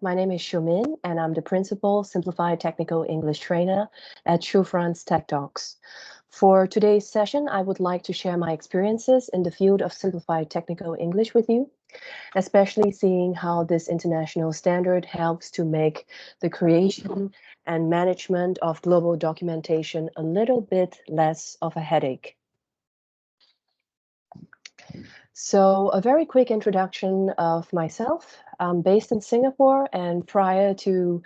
My name is Shumin, and I'm the Principal Simplified Technical English Trainer at Schulfran's Tech Talks. For today's session, I would like to share my experiences in the field of Simplified Technical English with you, especially seeing how this international standard helps to make the creation and management of global documentation a little bit less of a headache. So a very quick introduction of myself. I'm based in Singapore, and prior to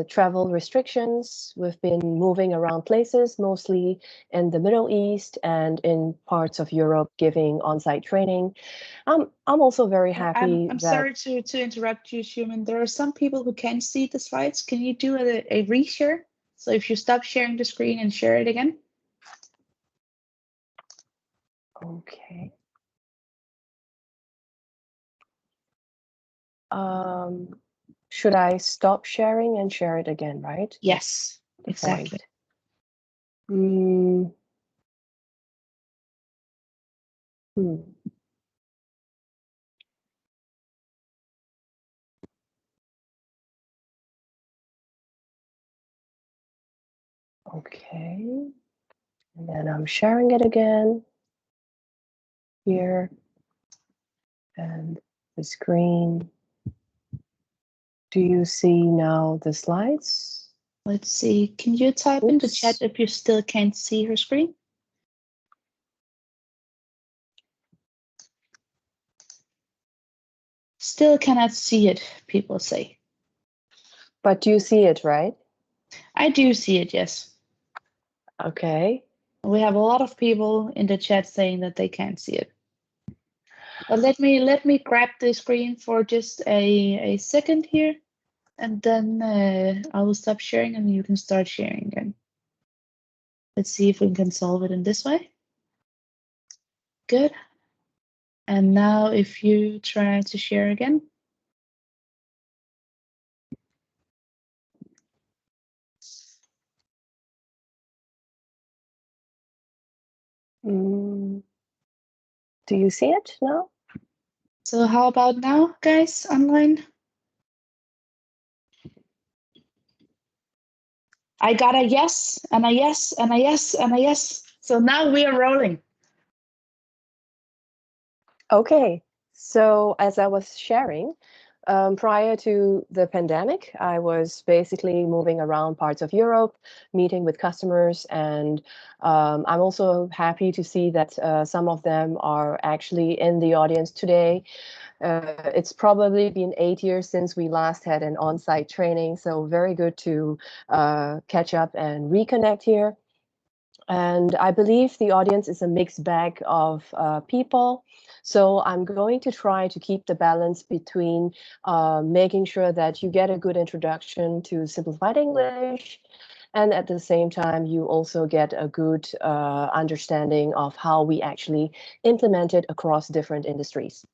travel restrictions, we've been moving around places, mostly in the Middle East and in parts of Europe, giving on-site training. I'm also very happy I'm sorry to interrupt you, Shumin. There are some people who can't see the slides. Can you do a reshare? So if you stop sharing the screen and share it again. Okay. Should I stop sharing and share it again, right? Yes, exactly. Okay, and then I'm sharing it again here, and the screen. Do you see now the slides? Let's see. Can you type in the chat if you still can't see her screen? Still cannot see it, people say. But do you see it, right? I do see it, yes. Okay. We have a lot of people in the chat saying that they can't see it. But let me grab the screen for just a second here, and then I will stop sharing and you can start sharing again. Let's see if we can solve it in this way. Good. And now if you try to share again. Do you see it now? So how about now, guys, online? I got a yes, and a yes, and a yes, and a yes. So now we are rolling. Okay, so as I was sharing, prior to the pandemic, I was basically moving around parts of Europe, meeting with customers, and I'm also happy to see that some of them are actually in the audience today. It's probably been 8 years since we last had an on-site training, so very good to catch up and reconnect here. And I believe the audience is a mixed bag of people. So I'm going to try to keep the balance between making sure that you get a good introduction to Simplified English, and at the same time, you also get a good understanding of how we actually implement it across different industries.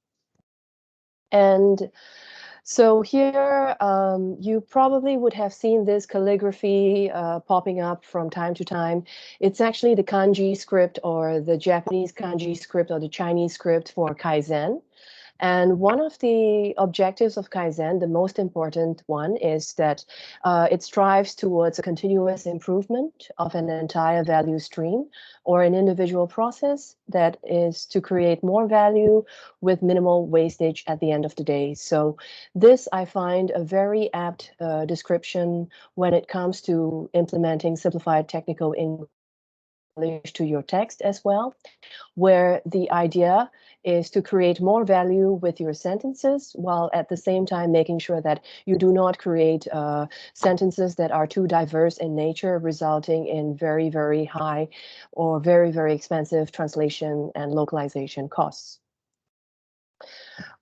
And so here, you probably would have seen this calligraphy popping up from time to time. It's actually the kanji script, or the Japanese kanji script, or the Chinese script for Kaizen. And one of the objectives of Kaizen, the most important one, is that it strives towards a continuous improvement of an entire value stream or an individual process that is to create more value with minimal wastage at the end of the day. So this, I find, a very apt description when it comes to implementing simplified technical English to your text as well, where the idea is to create more value with your sentences, while at the same time making sure that you do not create sentences that are too diverse in nature, resulting in very, very high or very, very expensive translation and localization costs.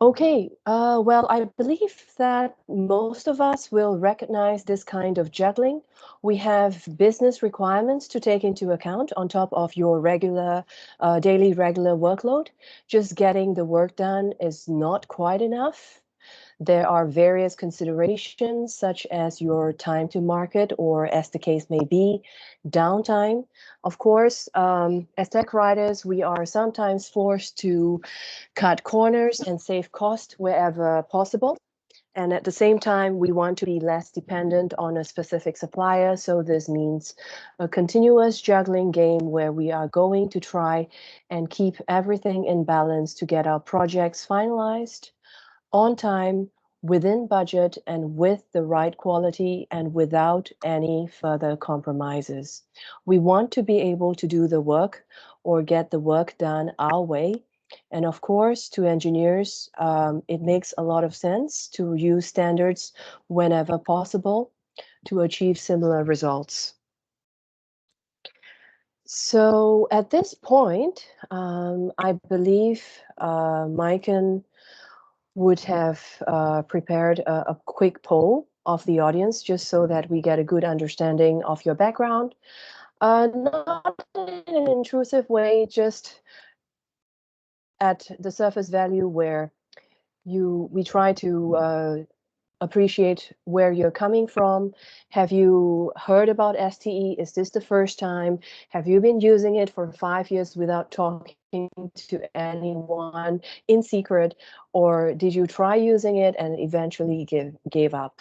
Okay, well, I believe that most of us will recognize this kind of juggling. We have business requirements to take into account on top of your regular, daily regular workload. Just getting the work done is not quite enough. There are various considerations, such as your time to market, or as the case may be, downtime. Of course, as tech writers, we are sometimes forced to cut corners and save cost wherever possible. And at the same time, we want to be less dependent on a specific supplier. So this means a continuous juggling game where we are going to try and keep everything in balance to get our projects finalized on time, within budget, and with the right quality and without any further compromises. We want to be able to do the work or get the work done our way. And of course, to engineers, it makes a lot of sense to use standards whenever possible to achieve similar results. So at this point, I believe Maiken would have prepared a quick poll of the audience just so that we get a good understanding of your background. Not in an intrusive way, just at the surface value where we try to appreciate where you're coming from. Have you heard about STE? Is this the first time? Have you been using it for 5 years without talking to anyone in secret? Or did you try using it and eventually gave up?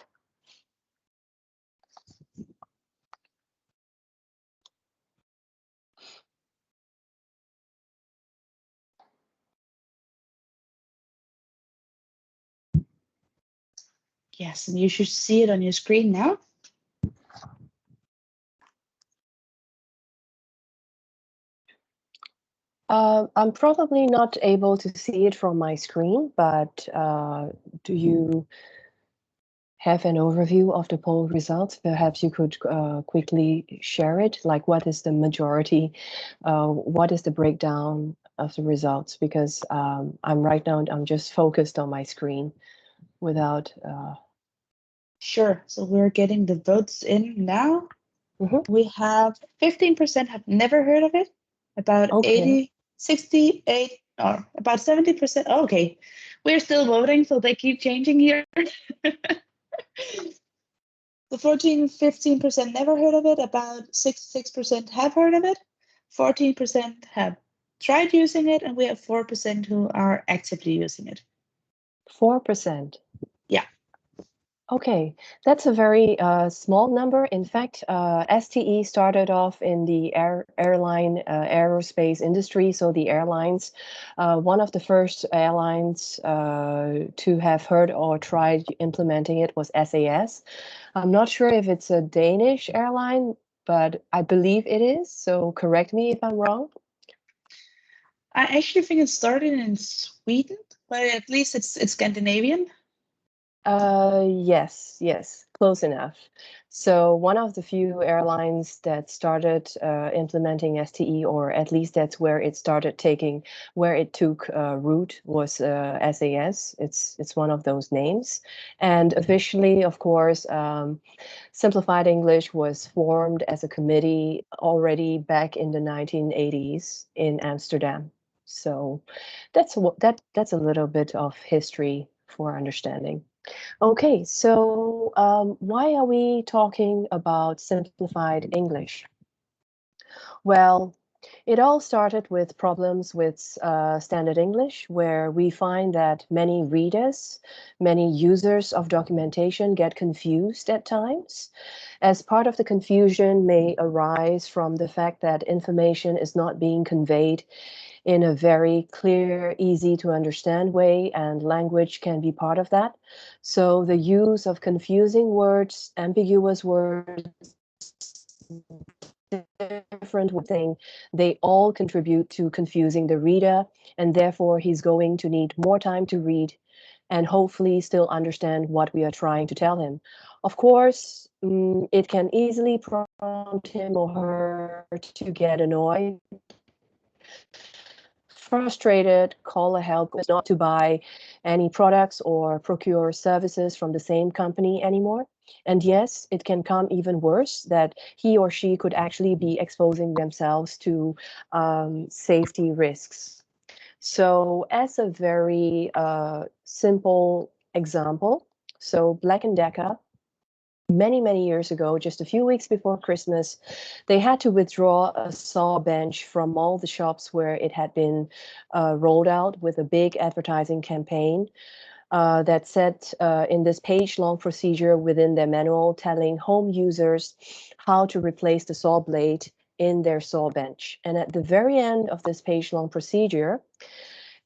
Yes, and you should see it on your screen now. I'm probably not able to see it from my screen, but do you have an overview of the poll results? Perhaps you could quickly share it, like what is the majority, what is the breakdown of the results? Because I'm just focused on my screen without... Sure, so we're getting the votes in now. Mhm. We have 15% have never heard of it, about Okay. 68, or about 70%. Oh, okay, we're still voting, so they keep changing here. The 15% never heard of it, about 66% have heard of it, 14% have tried using it, and we have 4% who are actively using it. 4%. Yeah. Okay, that's a very small number. In fact, STE started off in the aerospace industry. So the airlines, one of the first airlines to have heard or tried implementing it was SAS. I'm not sure if it's a Danish airline, but I believe it is. So correct me if I'm wrong. I actually think it started in Sweden, but at least it's Scandinavian. Yes, close enough. So one of the few airlines that started implementing STE, or at least that's where it took root, was SAS. It's one of those names, and officially, of course, Simplified English was formed as a committee already back in the 1980s in Amsterdam. So that's a little bit of history for understanding. Okay, so why are we talking about simplified English? Well, it all started with problems with standard English, where we find that many readers, many users of documentation get confused at times. As part of the confusion may arise from the fact that information is not being conveyed in a very clear, easy to understand way, and language can be part of that. So the use of confusing words, ambiguous words, different thing, they all contribute to confusing the reader, and therefore he's going to need more time to read and hopefully still understand what we are trying to tell him. Of course, it can easily prompt him or her to get annoyed, frustrated, call a help, not to buy any products or procure services from the same company anymore. And yes, it can come even worse, that he or she could actually be exposing themselves to safety risks. So as a very simple example, so Black & Decker, many years ago, just a few weeks before Christmas, they had to withdraw a saw bench from all the shops where it had been rolled out with a big advertising campaign. that said in this page-long procedure within their manual, telling home users how to replace the saw blade in their saw bench. And at the very end of this page-long procedure,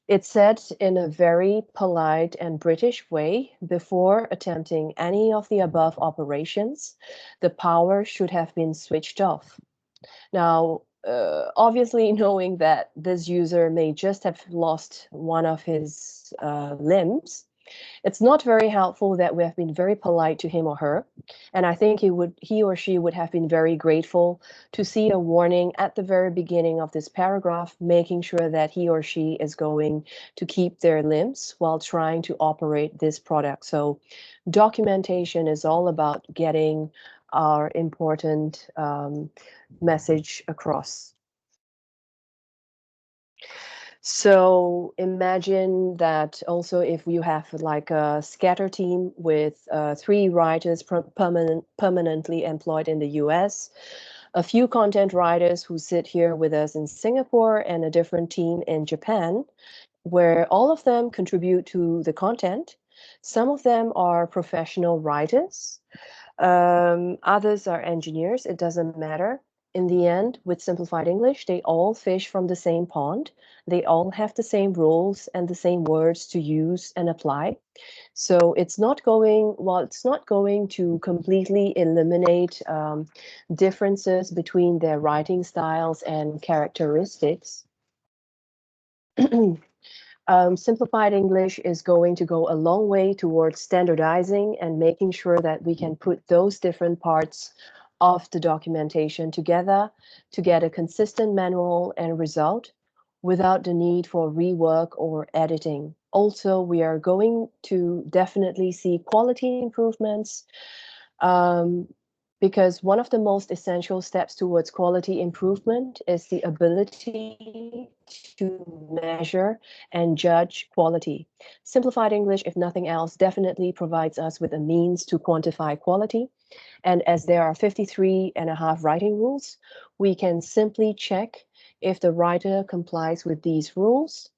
it said in a very polite and British way, before attempting any of the above operations, the power should have been switched off. Now, obviously, knowing that this user may just have lost one of his limbs, it's not very helpful that we have been very polite to him or her. And I think he or she would have been very grateful to see a warning at the very beginning of this paragraph, making sure that he or she is going to keep their limbs while trying to operate this product. So documentation is all about getting our important message across. So imagine that also if you have like a scatter team with 3 writers permanently employed in the US, a few content writers who sit here with us in Singapore, and a different team in Japan, where all of them contribute to the content. Some of them are professional writers. Others are engineers. It doesn't matter. In the end, with Simplified English, they all fish from the same pond. They all have the same rules and the same words to use and apply. So it's not going, well, it's not going to completely eliminate differences between their writing styles and characteristics. Simplified English is going to go a long way towards standardizing and making sure that we can put those different parts of the documentation together to get a consistent manual and result without the need for rework or editing. Also, we are going to definitely see quality improvements, because one of the most essential steps towards quality improvement is the ability to measure and judge quality. Simplified English, if nothing else, definitely provides us with a means to quantify quality. And as there are 53.5 writing rules, we can simply check if the writer complies with these rules.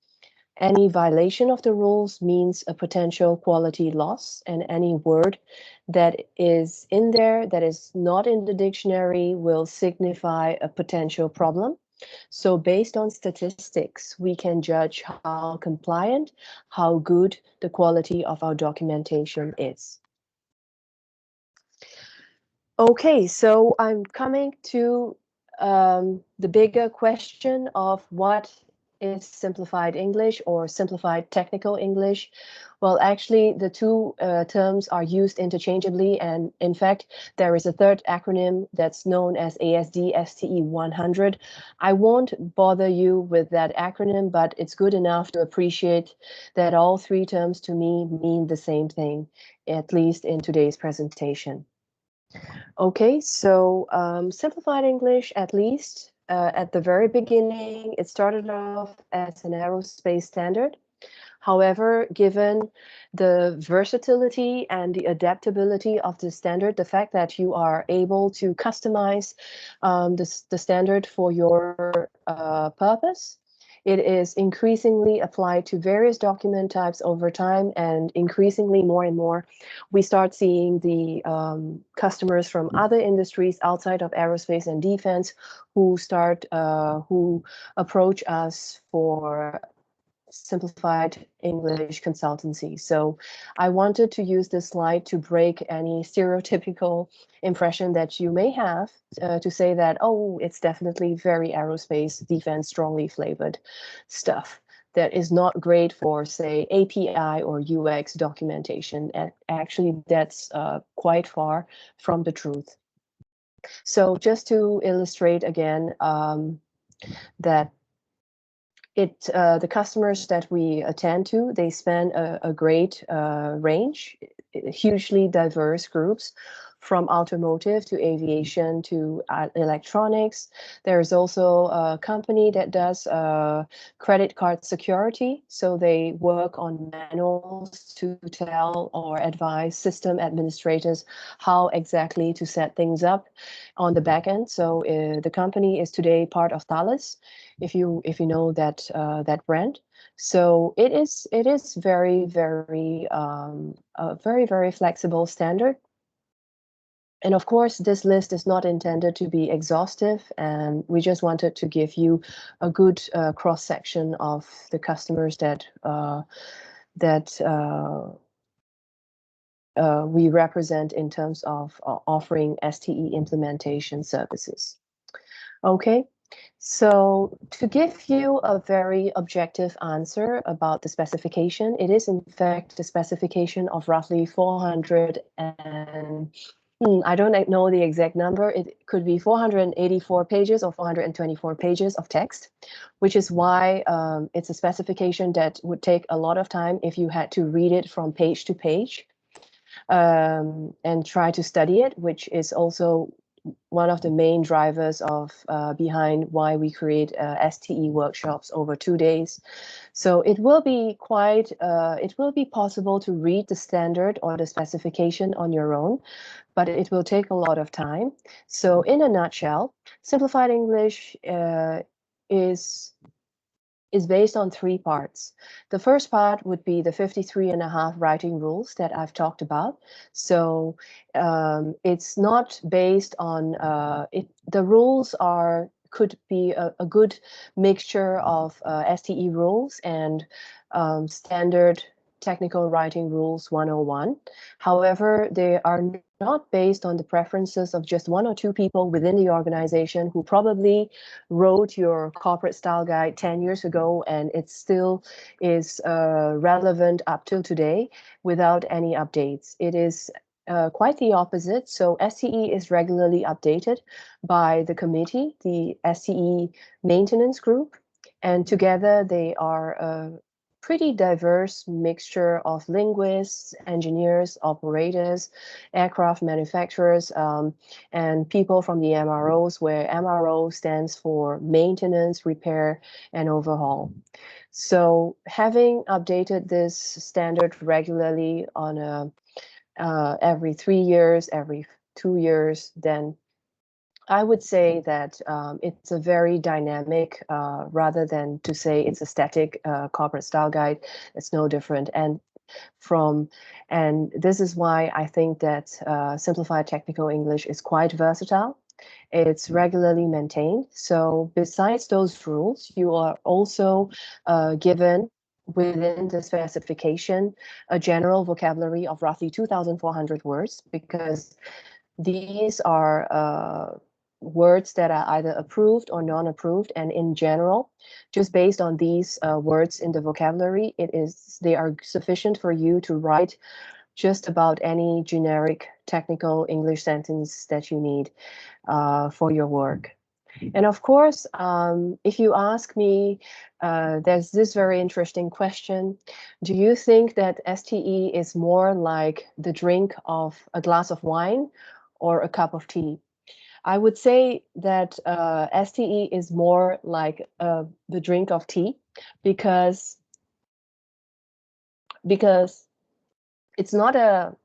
Any violation of the rules means a potential quality loss, and any word that is in there that is not in the dictionary will signify a potential problem. So based on statistics, we can judge how compliant, how good the quality of our documentation is. Okay, so I'm coming to the bigger question of what is simplified English or simplified technical English. Well, actually, the two terms are used interchangeably, and in fact, there is a third acronym that's known as ASD STE 100. I won't bother you with that acronym, but it's good enough to appreciate that all 3 terms to me mean the same thing, at least in today's presentation. Okay, so simplified English, at least at the very beginning, it started off as an aerospace standard. However, given the versatility and the adaptability of the standard, the fact that you are able to customize the standard for your purpose, it is increasingly applied to various document types over time, and increasingly more and more, we start seeing the customers from other industries outside of aerospace and defense who approach us for simplified English consultancy. So I wanted to use this slide to break any stereotypical impression that you may have to say that, oh, it's definitely very aerospace defense strongly flavored stuff that is not great for, say, API or UX documentation. And actually, that's quite far from the truth. So just to illustrate again, that the customers that we attend to, they span a great range, hugely diverse groups from automotive to aviation to electronics. There's also a company that does credit card security. So they work on manuals to tell or advise system administrators how exactly to set things up on the back end. So the company is today part of Thales, if you know that that brand. So it is very a very flexible standard. And of course, this list is not intended to be exhaustive, and we just wanted to give you a good cross section of the customers that we represent in terms of offering STE implementation services. Okay, so to give you a very objective answer about the specification, it is in fact a specification of roughly 400 and I don't know the exact number. It could be 484 pages or 424 pages of text, which is why it's a specification that would take a lot of time if you had to read it from page to page and try to study it, which is also one of the main drivers of behind why we create STE workshops over 2 days. So it will be possible to read the standard or the specification on your own, but it will take a lot of time. So in a nutshell, Simplified English is based on 3 parts. The first part would be the 53.5 writing rules that I've talked about. So it's not based on, the rules could be a good mixture of STE rules and standard technical writing rules 101. However, they are not based on the preferences of just 1 or 2 people within the organization who probably wrote your corporate style guide 10 years ago, and it still is relevant up till today without any updates. It is quite the opposite. So STE is regularly updated by the committee, the STE maintenance group, and together they are a pretty diverse mixture of linguists, engineers, operators, aircraft manufacturers, and people from the MROs, where MRO stands for maintenance, repair, and overhaul. So having updated this standard regularly on every 3 years, every 2 years, then I would say that it's a very dynamic, rather than to say it's a static corporate style guide. It's no different. And this is why I think that Simplified Technical English is quite versatile. It's regularly maintained. So besides those rules, you are also given within the specification a general vocabulary of roughly 2,400 words, because these are words that are either approved or non-approved, and in general, just based on these words in the vocabulary, they are sufficient for you to write just about any generic technical English sentence that you need for your work. And of course, if you ask me, there's this very interesting question. Do you think that STE is more like the drink of a glass of wine or a cup of tea? I would say that STE is more like the drink of tea, because it's not a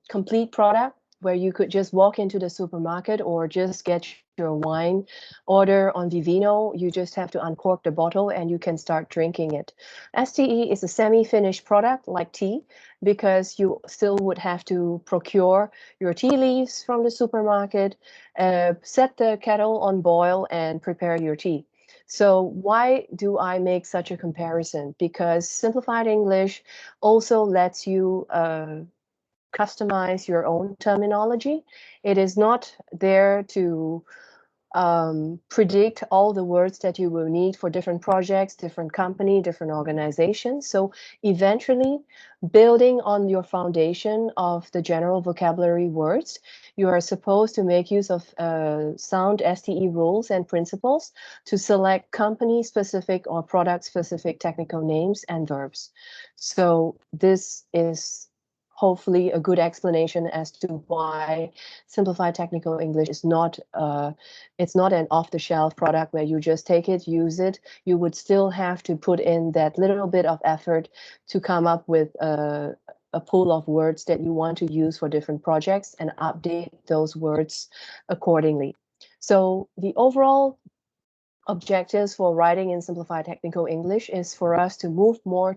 complete product where you could just walk into the supermarket or just get your wine order on Vivino. You just have to uncork the bottle and you can start drinking it. STE is a semi-finished product like tea, because you still would have to procure your tea leaves from the supermarket, set the kettle on boil and prepare your tea. So why do I make such a comparison? Because Simplified English also lets you customize your own terminology. It is not there to predict all the words that you will need for different projects, different company, different organizations. So eventually, building on your foundation of the general vocabulary words, you are supposed to make use of sound STE rules and principles to select company-specific or product-specific technical names and verbs. So this is hopefully a good explanation as to why Simplified Technical English is not it's not an off-the-shelf product where you just take it, use it. You would still have to put in that little bit of effort to come up with a pool of words that you want to use for different projects and update those words accordingly. So the overall objectives for writing in Simplified Technical English is for us to move more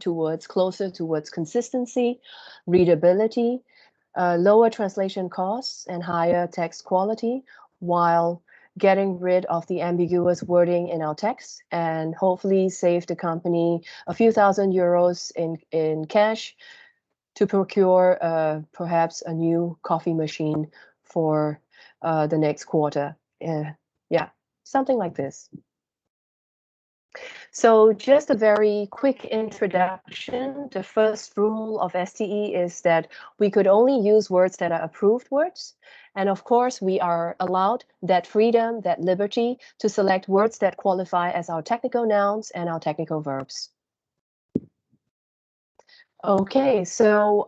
closer towards consistency, readability, lower translation costs, and higher text quality, while getting rid of the ambiguous wording in our text, and hopefully save the company a few €1,000 in cash to procure perhaps a new coffee machine for the next quarter. Yeah, something like this. So just a very quick introduction. The first rule of STE is that we could only use words that are approved words. And of course, we are allowed that freedom, that liberty to select words that qualify as our technical nouns and our technical verbs. Okay, so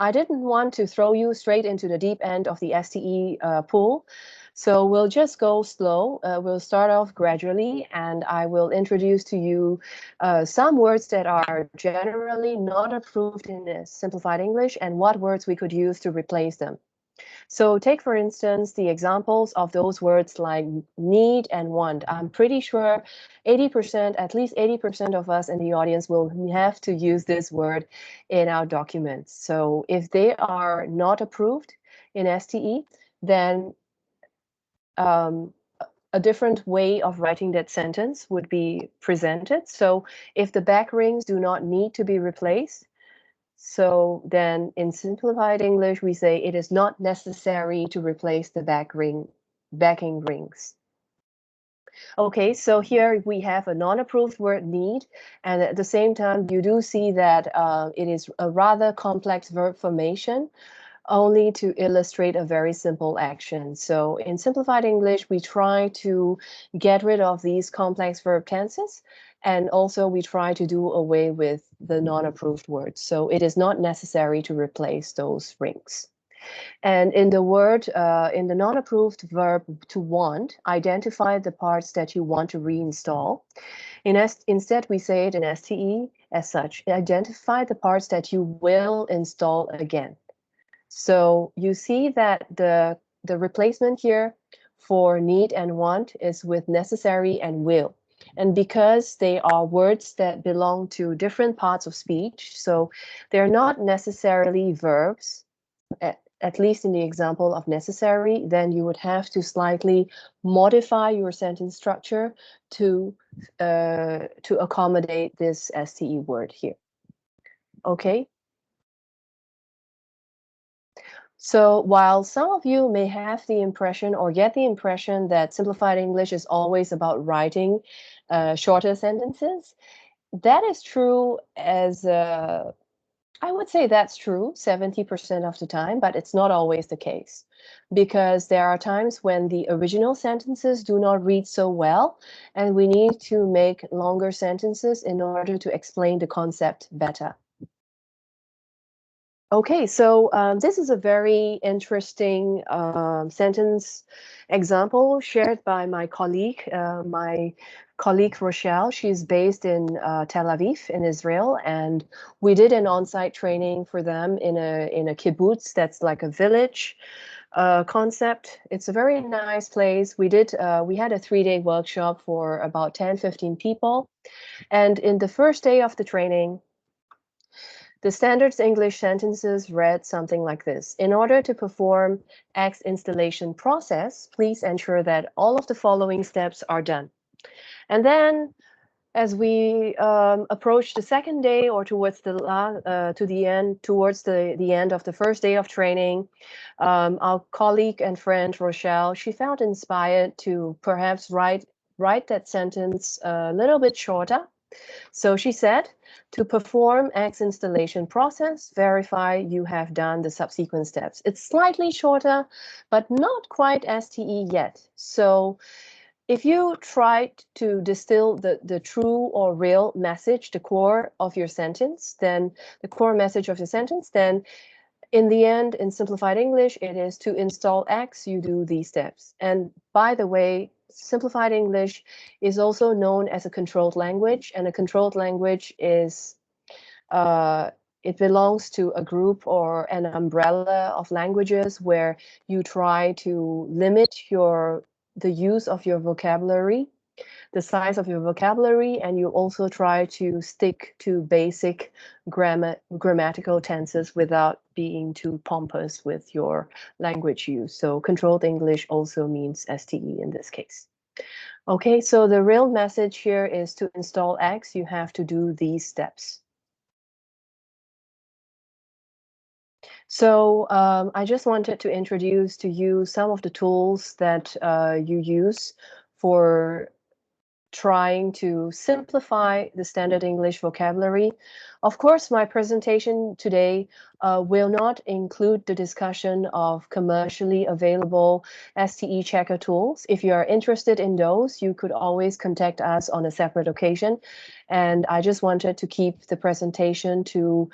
I didn't want to throw you straight into the deep end of the STE pool. So we'll just go slow. We'll start off gradually, and I will introduce to you some words that are generally not approved in this Simplified English and what words we could use to replace them. So take, for instance, the examples of those words like need and want. I'm pretty sure 80%, at least 80% of us in the audience will have to use this word in our documents. So if they are not approved in STE, then a different way of writing that sentence would be presented. So if the back rings do not need to be replaced, so then in Simplified English, we say it is not necessary to replace the backing rings. Okay, so here we have a non-approved word need, and at the same time, you do see that it is a rather complex verb formation, only to illustrate a very simple action. So in Simplified English, we try to get rid of these complex verb tenses, and also we try to do away with the non-approved words. So it is not necessary to replace those rings. And in the word, in the non-approved verb to want, identify the parts that you want to reinstall. Instead, we say it in STE as such. Identify the parts that you will install again. So you see that the replacement here for need and want is with necessary and will. And because they are words that belong to different parts of speech, so they're not necessarily verbs, at least in the example of necessary, then you would have to slightly modify your sentence structure to accommodate this STE word here. Okay. So while some of you may have the impression or get the impression that Simplified English is always about writing shorter sentences, that is true as, I would say that's true 70% of the time, but it's not always the case. Because there are times when the original sentences do not read so well, and we need to make longer sentences in order to explain the concept better. Okay, so this is a very interesting sentence example shared by my colleague Rochelle. She's based in Tel Aviv in Israel, and we did an on-site training for them in a kibbutz that's like a village concept. It's a very nice place. We had a 3-day workshop for about 10-15 people, and in the first day of the training, the standards English sentences read something like this. In order to perform X installation process, please ensure that all of the following steps are done. And then as we approach the second day or towards the end of the first day of training, our colleague and friend Rochelle, she felt inspired to perhaps write that sentence a little bit shorter. So she said, to perform X installation process, verify you have done the subsequent steps. It's slightly shorter, but not quite STE yet. So if you try to distill the true or real message, the core of your sentence, then the core message of your sentence, then in the end, in Simplified English, it is to install X, you do these steps. And by the way, Simplified English is also known as a controlled language, and a controlled language is it belongs to a group or an umbrella of languages where you try to limit the use of your vocabulary, the size of your vocabulary, and you also try to stick to basic grammatical tenses without being too pompous with your language use. So controlled English also means STE in this case. Okay, so the real message here is to install X, you have to do these steps. So I just wanted to introduce to you some of the tools that you use for trying to simplify the standard English vocabulary. Of course, my presentation today will not include the discussion of commercially available STE checker tools. If you are interested in those, you could always contact us on a separate occasion. And I just wanted to keep the presentation to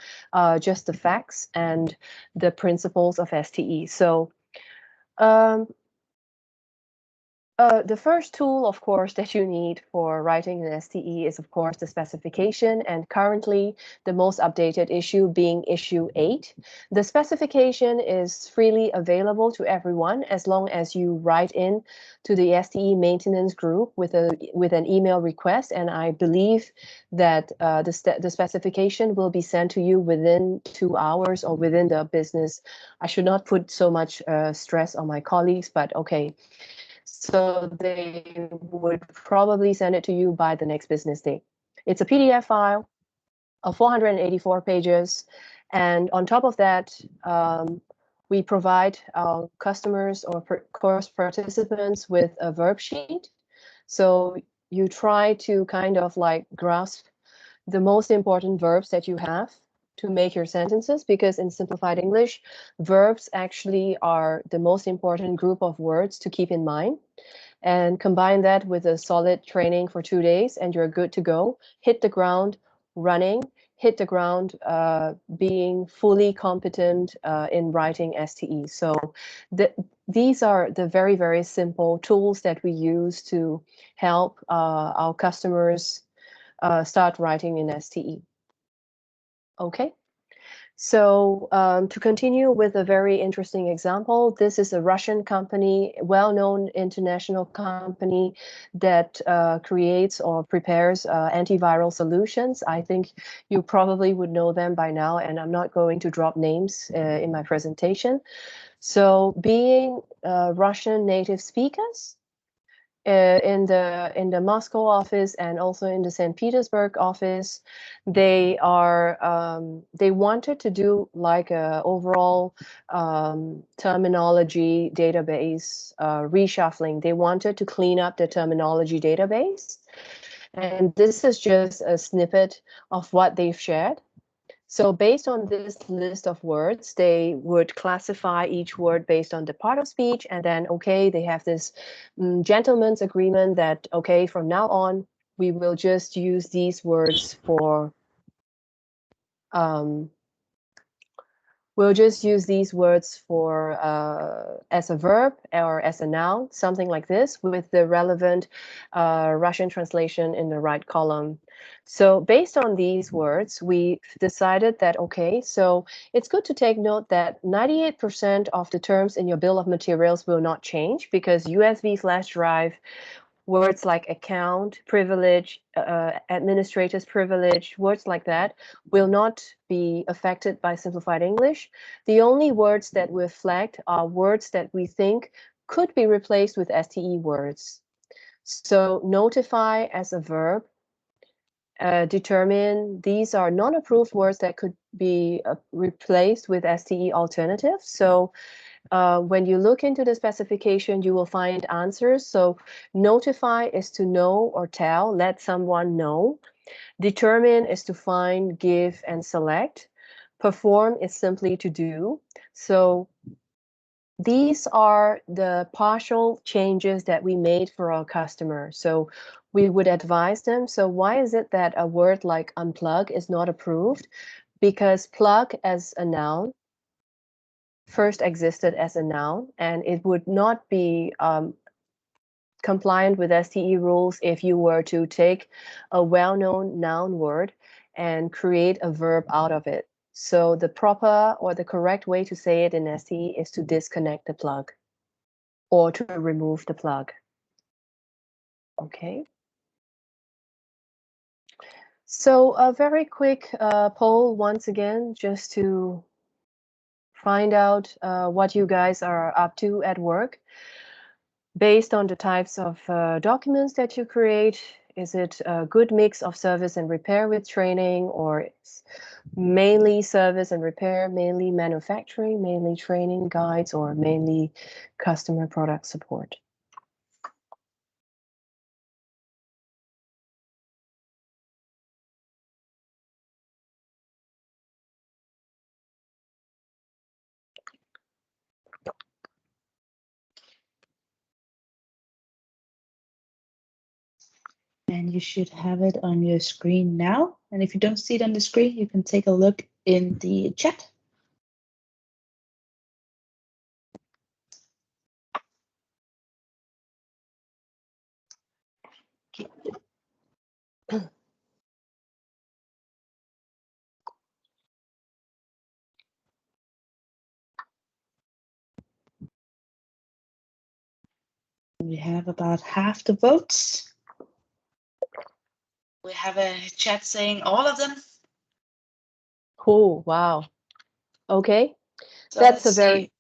just the facts and the principles of STE. So the first tool, of course, that you need for writing an STE is, of course, the specification, and currently the most updated issue being issue 8. The specification is freely available to everyone as long as you write in to the STE maintenance group with an email request, and I believe that the specification will be sent to you within 2 hours or within the business. I should not put so much stress on my colleagues, but okay. So they would probably send it to you by the next business day. It's a PDF file of 484 pages. And on top of that, we provide our customers or course participants with a verb sheet. So you try to kind of like grasp the most important verbs that you have to make your sentences, because in Simplified English, verbs actually are the most important group of words to keep in mind. And combine that with a solid training for 2 days and you're good to go. Hit the ground running, hit the ground being fully competent in writing STE. So these are the very, very simple tools that we use to help our customers start writing in STE. Okay. So to continue with a very interesting example, this is a Russian company, well-known international company that creates or prepares antiviral solutions. I think you probably would know them by now, and I'm not going to drop names in my presentation. So being Russian native speakers, in the Moscow office and also in the St. Petersburg office, they wanted to do like a overall terminology database reshuffling. They wanted to clean up the terminology database, and this is just a snippet of what they've shared. So based on this list of words, they would classify each word based on the part of speech, and then, okay, they have this gentleman's agreement that, okay, from now on, we will just use these words for we'll just use these words for as a verb or as a noun, something like this, with the relevant Russian translation in the right column. So based on these words, we decided that, okay, so it's good to take note that 98% of the terms in your bill of materials will not change, because USB flash drive, words like account, privilege, administrator's privilege, words like that will not be affected by Simplified English. The only words that we've flagged are words that we think could be replaced with STE words. So notify as a verb, determine, these are non-approved words that could be replaced with STE alternatives. So when you look into the specification, you will find answers. So notify is to know or tell, let someone know. Determine is to find, give, and select. Perform is simply to do. So these are the partial changes that we made for our customer. So we would advise them. So why is it that a word like unplug is not approved? Because plug as a noun first existed as a noun, and it would not be compliant with STE rules if you were to take a well-known noun word and create a verb out of it. So the proper or the correct way to say it in STE is to disconnect the plug or to remove the plug. Okay. So a very quick poll once again, just to find out what you guys are up to at work. Based on the types of documents that you create, is it a good mix of service and repair with training, or it's mainly service and repair, mainly manufacturing, mainly training guides, or mainly customer product support? And you should have it on your screen now. And if you don't see it on the screen, you can take a look in the chat. We have about half the votes. We have a chat saying all of them. Oh, wow. Okay. So That's a very... see.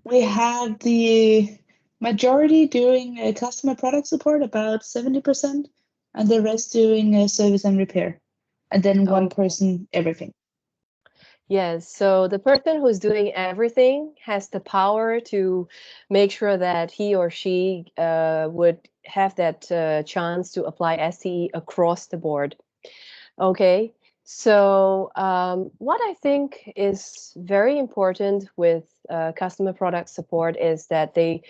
We have the majority doing customer product support, about 70%, and the rest doing service and repair. And then one person, everything. Yes, so the person who's doing everything has the power to make sure that he or she would have that chance to apply STE across the board. Okay, so what I think is very important with customer product support is that they,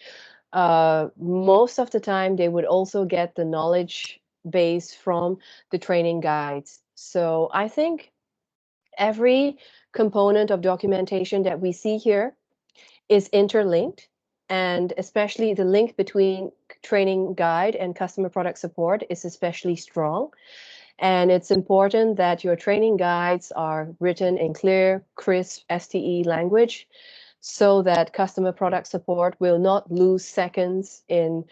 most of the time, they would also get the knowledge base from the training guides. So I think every component of documentation that we see here is interlinked, and especially the link between training guide and customer product support is especially strong. And it's important that your training guides are written in clear, crisp STE language, so that customer product support will not lose seconds in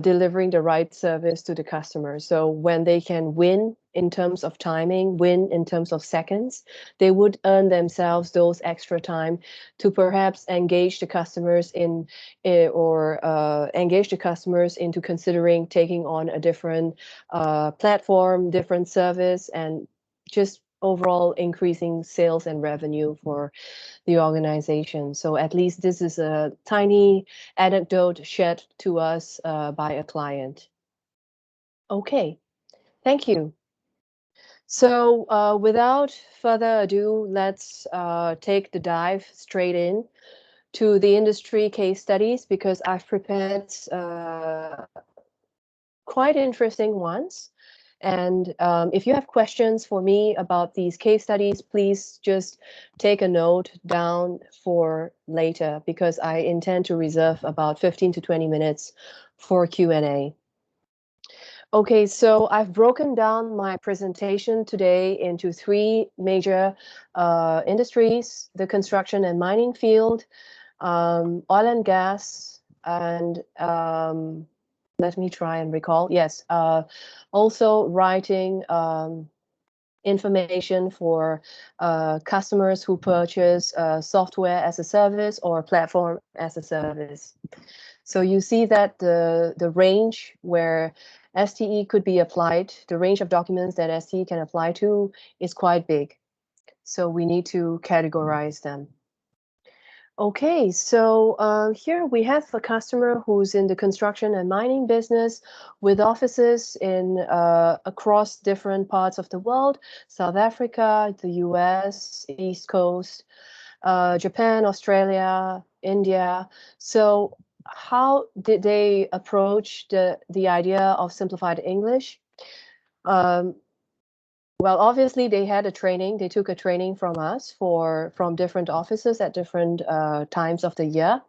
delivering the right service to the customer. So when they can win in terms of timing, win in terms of seconds, they would earn themselves those extra time to perhaps engage the customers in engage the customers into considering taking on a different platform, different service, and just overall increasing sales and revenue for the organization. So at least this is a tiny anecdote shared to us by a client. Okay, thank you. So without further ado, let's take the dive straight in to the industry case studies, because I've prepared quite interesting ones. And if you have questions for me about these case studies, please just take a note down for later, because I intend to reserve about 15 to 20 minutes for Q&A. Okay, so I've broken down my presentation today into three major industries: the construction and mining field, oil and gas, and let me try and recall. Yes, also writing information for customers who purchase software as a service or platform as a service. So you see that the range where STE could be applied, the range of documents that STE can apply to is quite big. So we need to categorize them. Okay, so here we have a customer who's in the construction and mining business with offices in across different parts of the world: South Africa, the US, East Coast, Japan, Australia, India. So how did they approach the idea of simplified English? Well, obviously they had a training. They took a training from us from different offices at different times of the year.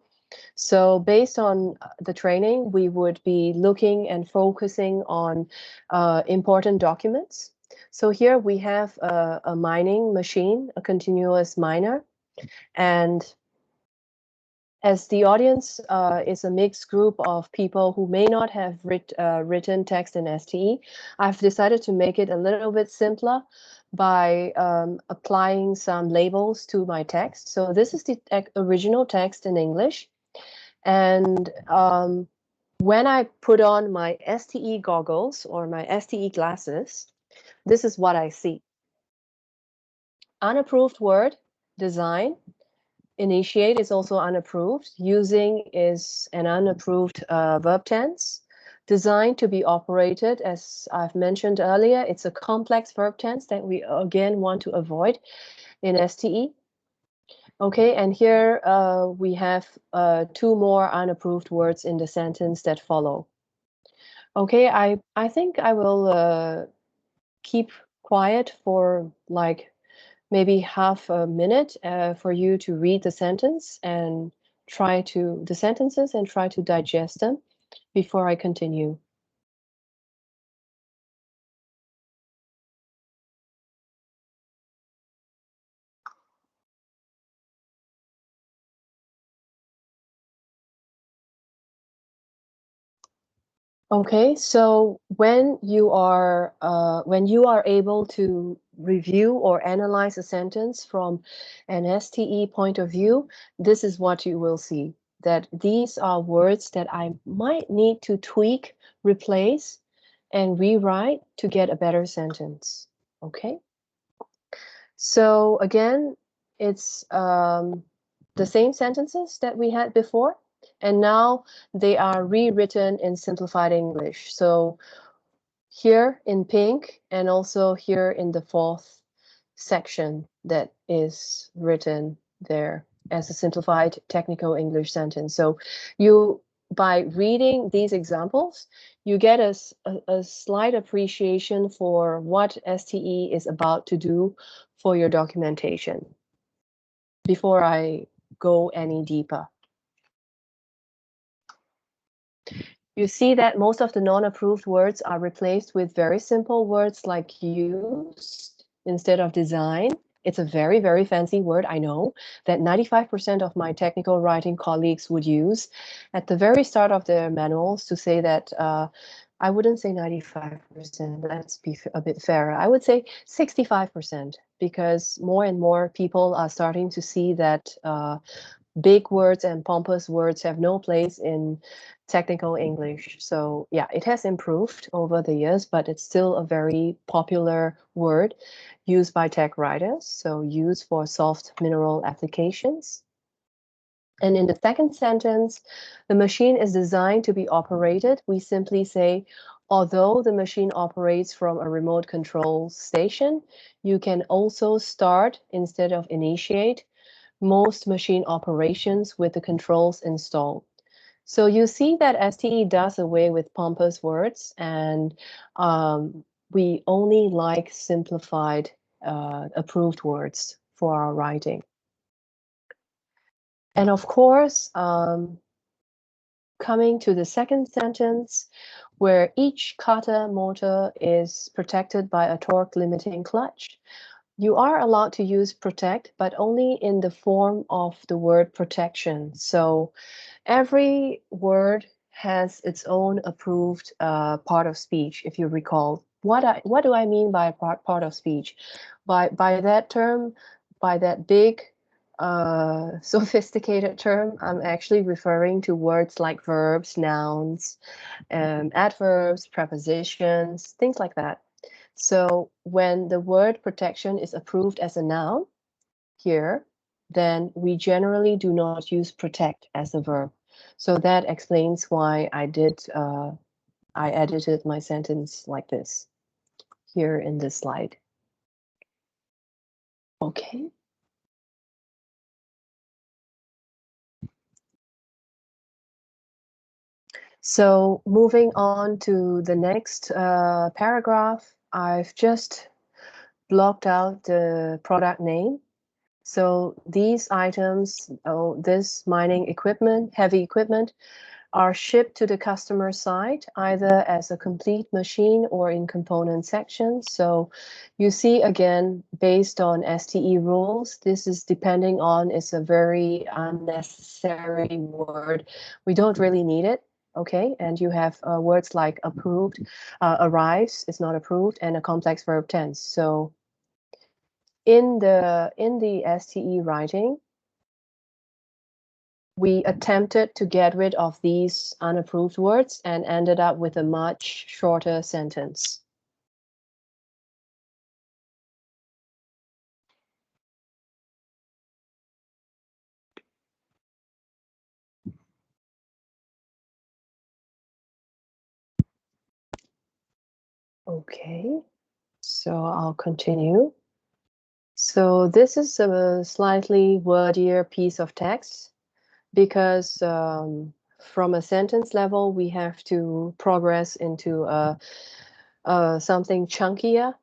So based on the training, we would be looking and focusing on important documents. So here we have a mining machine, a continuous miner, and as the audience is a mixed group of people who may not have written text in STE, I've decided to make it a little bit simpler by applying some labels to my text. So this is the original text in English. And when I put on my STE goggles or my STE glasses, this is what I see. Unapproved word, design. Initiate is also unapproved. Using is an unapproved verb tense. Designed to be operated, as I've mentioned earlier, it's a complex verb tense that we again want to avoid in STE. Okay, and here we have two more unapproved words in the sentence that follow. Okay, I think I will keep quiet for like maybe half a minute for you to read the sentence and the sentences and try to digest them before I continue. Okay, so when you are able to review or analyze a sentence from an STE point of view, this is what you will see, that these are words that I might need to tweak, replace, and rewrite to get a better sentence. Okay, so again, it's the same sentences that we had before, and now they are rewritten in simplified English. So here in pink and also here in the fourth section that is written there as a simplified technical English sentence. So by reading these examples, you get a slight appreciation for what STE is about to do for your documentation before I go any deeper. You see that most of the non-approved words are replaced with very simple words like used instead of design. It's a very, very fancy word, I know, that 95% of my technical writing colleagues would use at the very start of their manuals to say that, I wouldn't say 95%, let's be a bit fairer. I would say 65%, because more and more people are starting to see that big words and pompous words have no place in technical English. So yeah, it has improved over the years, but it's still a very popular word used by tech writers, so used for soft mineral applications. And in the second sentence, the machine is designed to be operated. We simply say, although the machine operates from a remote control station, you can also start instead of initiate most machine operations with the controls installed. So you see that STE does away with pompous words, and we only like simplified, approved words for our writing. And of course, coming to the second sentence, where each kata motor is protected by a torque limiting clutch, you are allowed to use protect, but only in the form of the word protection. So every word has its own approved part of speech, if you recall. What do I mean by part of speech? By that term, by that big, sophisticated term, I'm actually referring to words like verbs, nouns, adverbs, prepositions, things like that. So when the word protection is approved as a noun here, then we generally do not use protect as a verb. So that explains why I edited my sentence like this here in this slide. Okay. So moving on to the next paragraph, I've just blocked out the product name. So these items, this mining equipment, heavy equipment, are shipped to the customer site either as a complete machine or in component sections. So you see again, based on STE rules, this is depending on, it's a very unnecessary word. We don't really need it. Okay, and you have words like approved, arrives, is not approved, and a complex verb tense. So in the STE writing, we attempted to get rid of these unapproved words and ended up with a much shorter sentence. Okay, so I'll continue. So this is a slightly wordier piece of text because from a sentence level, we have to progress into something chunkier.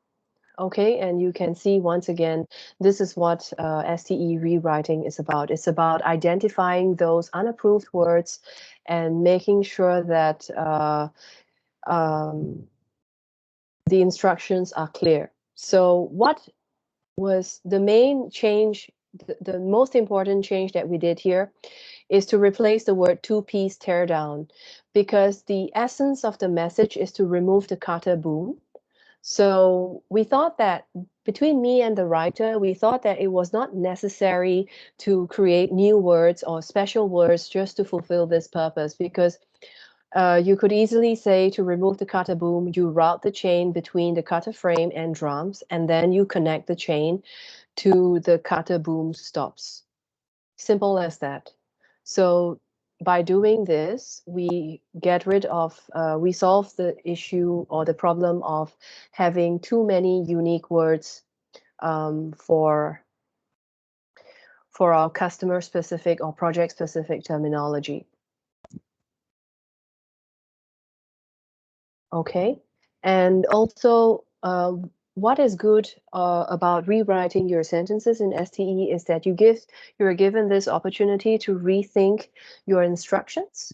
Okay, and you can see once again, this is what STE rewriting is about. It's about identifying those unapproved words and making sure that the instructions are clear. So what was the main change, the most important change that we did here is to replace the word two-piece teardown, because the essence of the message is to remove the kata boom. So we thought that between me and the writer, we thought that it was not necessary to create new words or special words just to fulfill this purpose, because you could easily say to remove the kata boom, you route the chain between the kata frame and drums, and then you connect the chain to the kata boom stops. Simple as that. So by doing this, we get rid of, we solve the issue or the problem of having too many unique words for our customer-specific or project-specific terminology. Okay, and also what is good about rewriting your sentences in STE is that you're given this opportunity to rethink your instructions.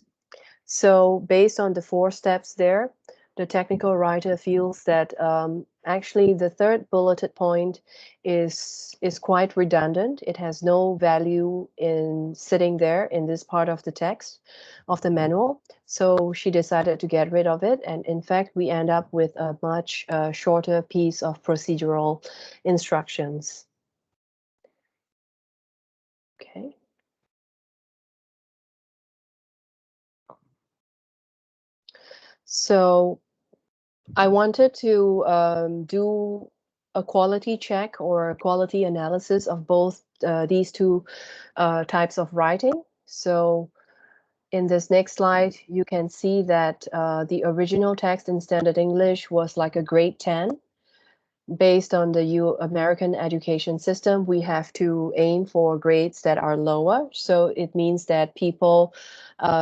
So based on the 4 steps there, the technical writer feels that actually the third bulleted point is quite redundant. It has no value in sitting there in this part of the text of the manual. So she decided to get rid of it. And in fact, we end up with a much shorter piece of procedural instructions. Okay. So I wanted to do a quality check or a quality analysis of both these two types of writing. So in this next slide, you can see that the original text in Standard English was like a grade 10. Based on the American education system, we have to aim for grades that are lower. So it means that people,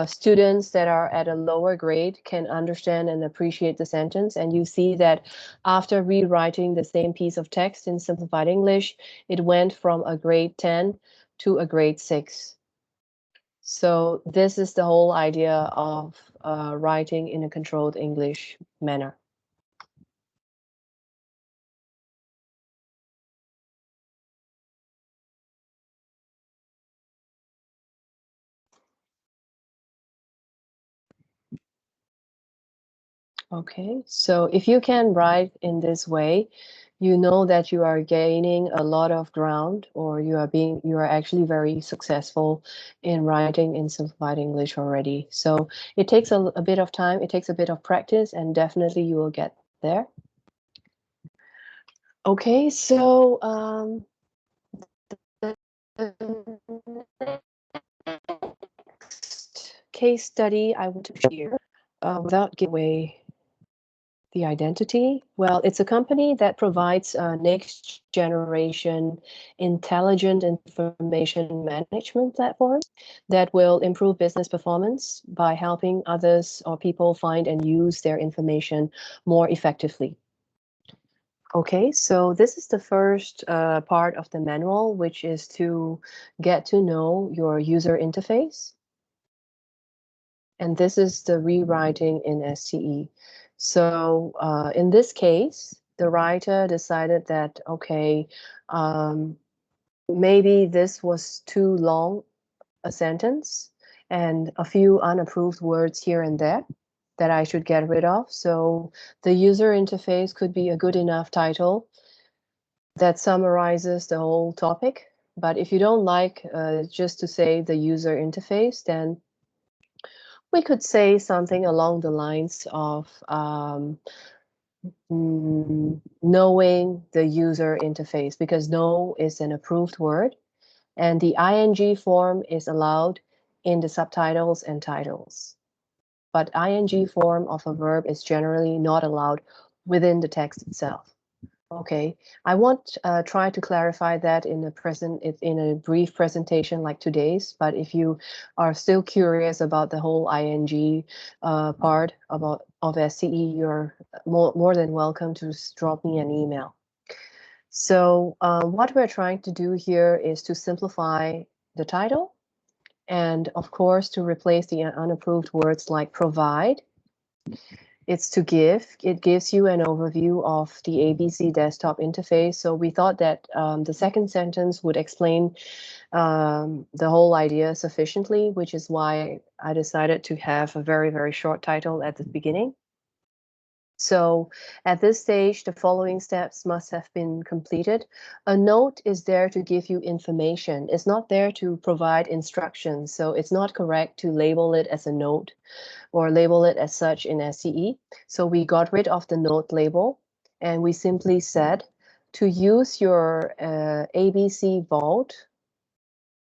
students that are at a lower grade can understand and appreciate the sentence. And you see that after rewriting the same piece of text in Simplified English, it went from a grade 10 to a grade 6. So this is the whole idea of writing in a controlled English manner. Okay, so if you can write in this way, you know that you are gaining a lot of ground, or you are actually very successful in writing in Simplified English already. So it takes a bit of time, it takes a bit of practice, and definitely you will get there. Okay, so the next case study I want to share, without giving away the identity, well, it's a company that provides next generation intelligent information management platforms that will improve business performance by helping others or people find and use their information more effectively. Okay, so this is the first part of the manual, which is to get to know your user interface. And this is the rewriting in STE. So in this case, the writer decided that, okay, maybe this was too long a sentence and a few unapproved words here and there that I should get rid of. So the user interface could be a good enough title that summarizes the whole topic. But if you don't like just to say the user interface, then we could say something along the lines of knowing the user interface, because know is an approved word, and the ing form is allowed in the subtitles and titles. But ing form of a verb is generally not allowed within the text itself. Okay, I won't try to clarify that in a brief presentation like today's, but if you are still curious about the whole ing part of SCE, you're more than welcome to drop me an email. So what we're trying to do here is to simplify the title, and of course to replace the unapproved words like provide. It's to give. It gives you an overview of the ABC desktop interface. So we thought that the second sentence would explain the whole idea sufficiently, which is why I decided to have a very, very short title at the beginning. So at this stage, the following steps must have been completed. A note is there to give you information. It's not there to provide instructions. So it's not correct to label it as a note or label it as such in SCE. So we got rid of the note label, and we simply said to use your ABC vault,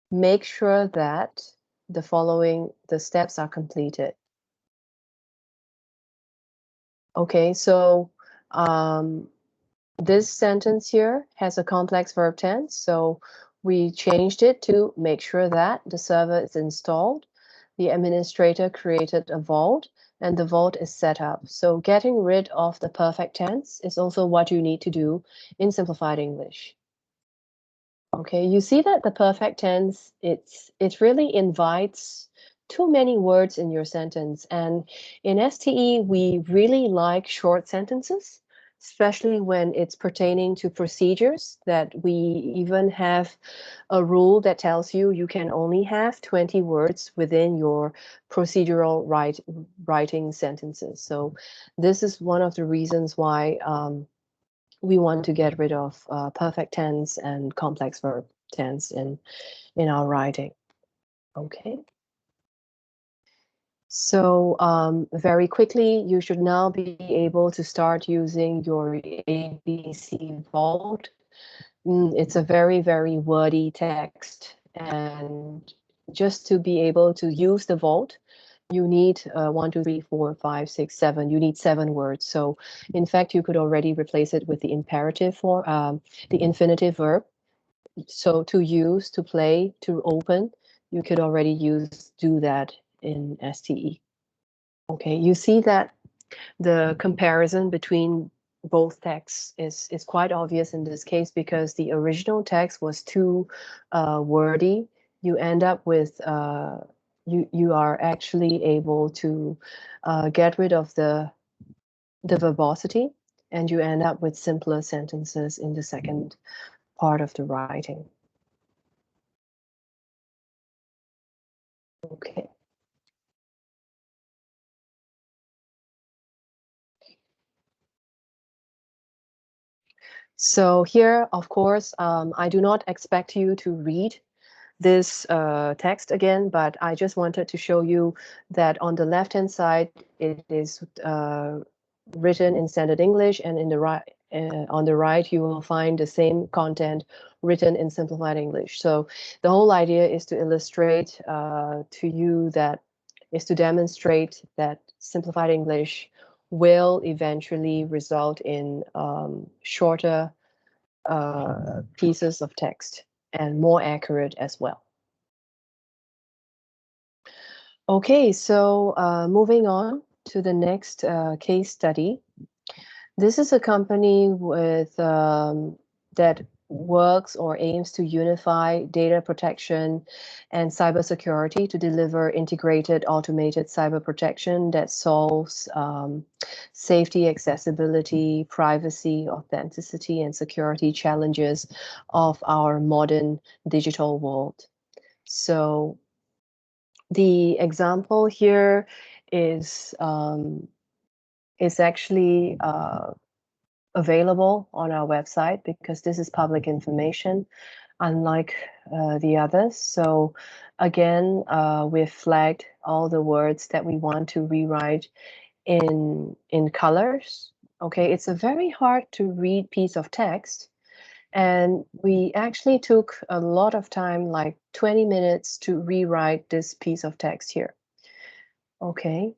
make sure that the steps are completed. Okay, so this sentence here has a complex verb tense, so we changed it to make sure that the server is installed, the administrator created a vault, and the vault is set up. So getting rid of the perfect tense is also what you need to do in Simplified English. Okay, you see that the perfect tense, it really invites too many words in your sentence. And in STE, we really like short sentences, especially when it's pertaining to procedures, that we even have a rule that tells you you can only have 20 words within your procedural writing sentences. So this is one of the reasons why we want to get rid of perfect tense and complex verb tense in our writing. Okay. So very quickly, you should now be able to start using your ABC vault. It's a very, very wordy text, and just to be able to use the vault, you need 1, 2, 3, 4, 5, 6, 7. You need 7 words. So in fact, you could already replace it with the imperative for the infinitive verb. So to use, to play, to open, you could already do that in STE. Okay, you see that the comparison between both texts is quite obvious in this case, because the original text was too wordy. You end up with you are actually able to get rid of the verbosity, and you end up with simpler sentences in the second part of the writing. Okay. So here, of course, I do not expect you to read this text again, but I just wanted to show you that on the left-hand side, it is written in standard English, and in the right, on the right, you will find the same content written in Simplified English. So the whole idea is to illustrate to you that is to demonstrate that Simplified English will eventually result in shorter pieces of text and more accurate as well. Okay, so moving on to the next case study. This is a company with that works or aims to unify data protection and cybersecurity to deliver integrated automated cyber protection that solves safety, accessibility, privacy, authenticity, and security challenges of our modern digital world. So the example here is actually available on our website because this is public information, unlike the others. So again, we've flagged all the words that we want to rewrite in colors. Okay, it's a very hard to read piece of text. And we actually took a lot of time, like 20 minutes, to rewrite this piece of text here. Okay,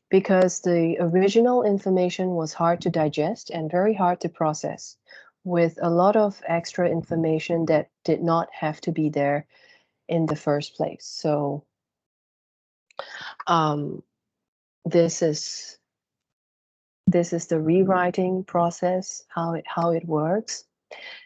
because the original information was hard to digest and very hard to process, with a lot of extra information that did not have to be there in the first place. So this is the rewriting process, how it works.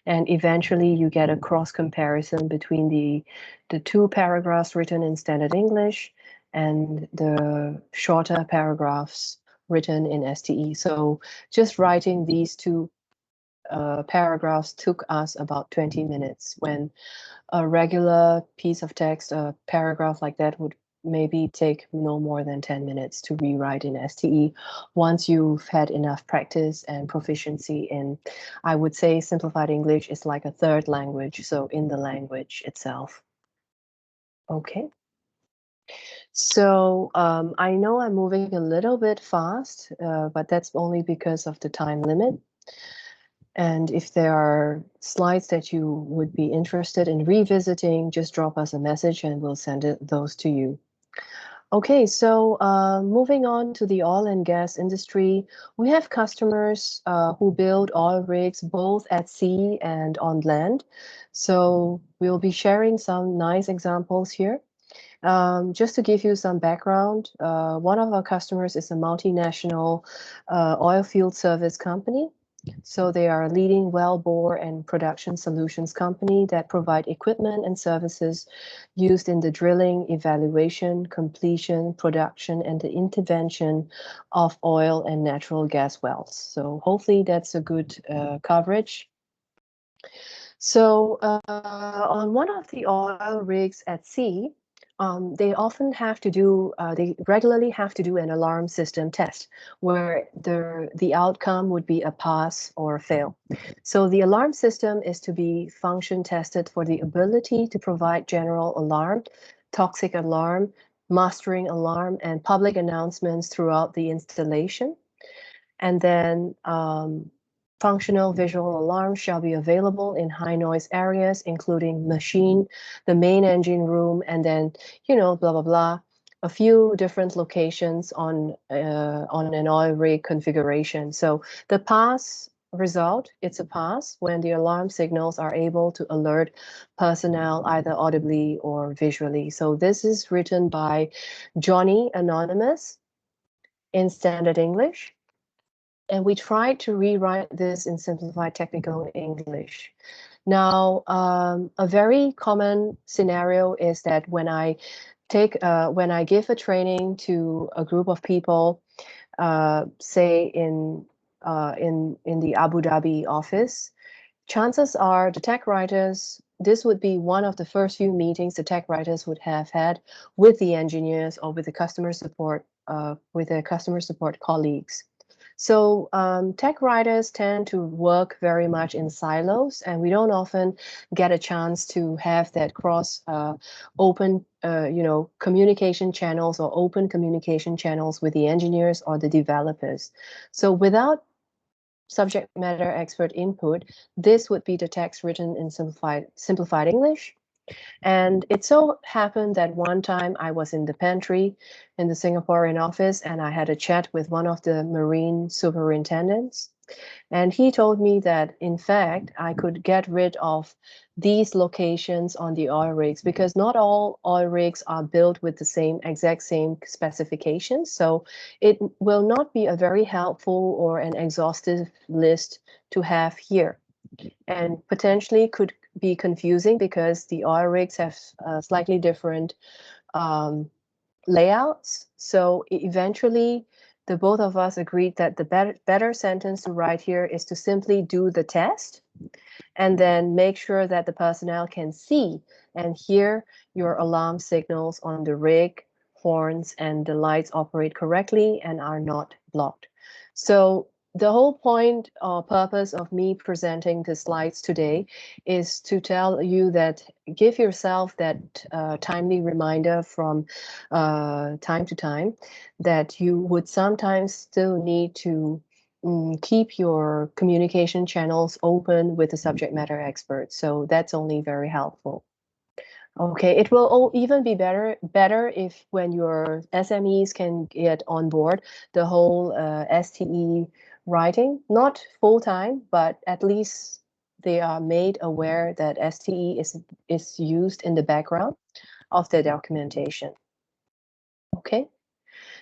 And eventually you get a cross comparison between the two paragraphs written in standard English and the shorter paragraphs written in STE. So just writing these two paragraphs took us about 20 minutes, when a regular piece of text, a paragraph like that, would maybe take no more than 10 minutes to rewrite in STE once you've had enough practice and proficiency in, I would say, Simplified English is like a third language, so in the language itself. Okay. So I know I'm moving a little bit fast, but that's only because of the time limit. And if there are slides that you would be interested in revisiting, just drop us a message and we'll send those to you. Okay, so moving on to the oil and gas industry, we have customers who build oil rigs both at sea and on land. So we'll be sharing some nice examples here. Just to give you some background, one of our customers is a multinational oil field service company. So they are a leading wellbore and production solutions company that provide equipment and services used in the drilling, evaluation, completion, production, and the intervention of oil and natural gas wells. So hopefully that's a good coverage. So on one of the oil rigs at sea, they often have to do, they regularly have to do an alarm system test where the outcome would be a pass or a fail. So the alarm system is to be function tested for the ability to provide general alarm, toxic alarm, mastering alarm, and public announcements throughout the installation. And then functional visual alarms shall be available in high noise areas, including machine, the main engine room, and then, blah, blah, blah, a few different locations on an oil rig configuration. So the pass result, it's a pass when the alarm signals are able to alert personnel either audibly or visually. So this is written by Johnny Anonymous in standard English. And we tried to rewrite this in Simplified Technical English. Now, a very common scenario is that when I give a training to a group of people, say in the Abu Dhabi office, chances are the tech writers, this would be one of the first few meetings the tech writers would have had with the engineers or with the customer support, with their customer support colleagues. So tech writers tend to work very much in silos, and we don't often get a chance to have that cross open, communication channels or open communication channels with the engineers or the developers. So without subject matter expert input, this would be the text written in simplified English. And it so happened that one time I was in the pantry in the Singaporean office and I had a chat with one of the marine superintendents. And he told me that, in fact, I could get rid of these locations on the oil rigs because not all oil rigs are built with the exact same specifications. So it will not be a very helpful or an exhaustive list to have here, and potentially could be confusing because the oil rigs have slightly different layouts. So eventually, the both of us agreed that the better sentence to write here is to simply do the test and then make sure that the personnel can see and hear your alarm signals on the rig, horns, and the lights operate correctly and are not blocked. So the whole point or purpose of me presenting the slides today is to tell you that give yourself that timely reminder from time to time that you would sometimes still need to keep your communication channels open with the subject matter expert. So that's only very helpful. Okay, it will even be better if when your SMEs can get on board the whole STE writing, not full time, but at least they are made aware that STE is used in the background of the documentation. Okay,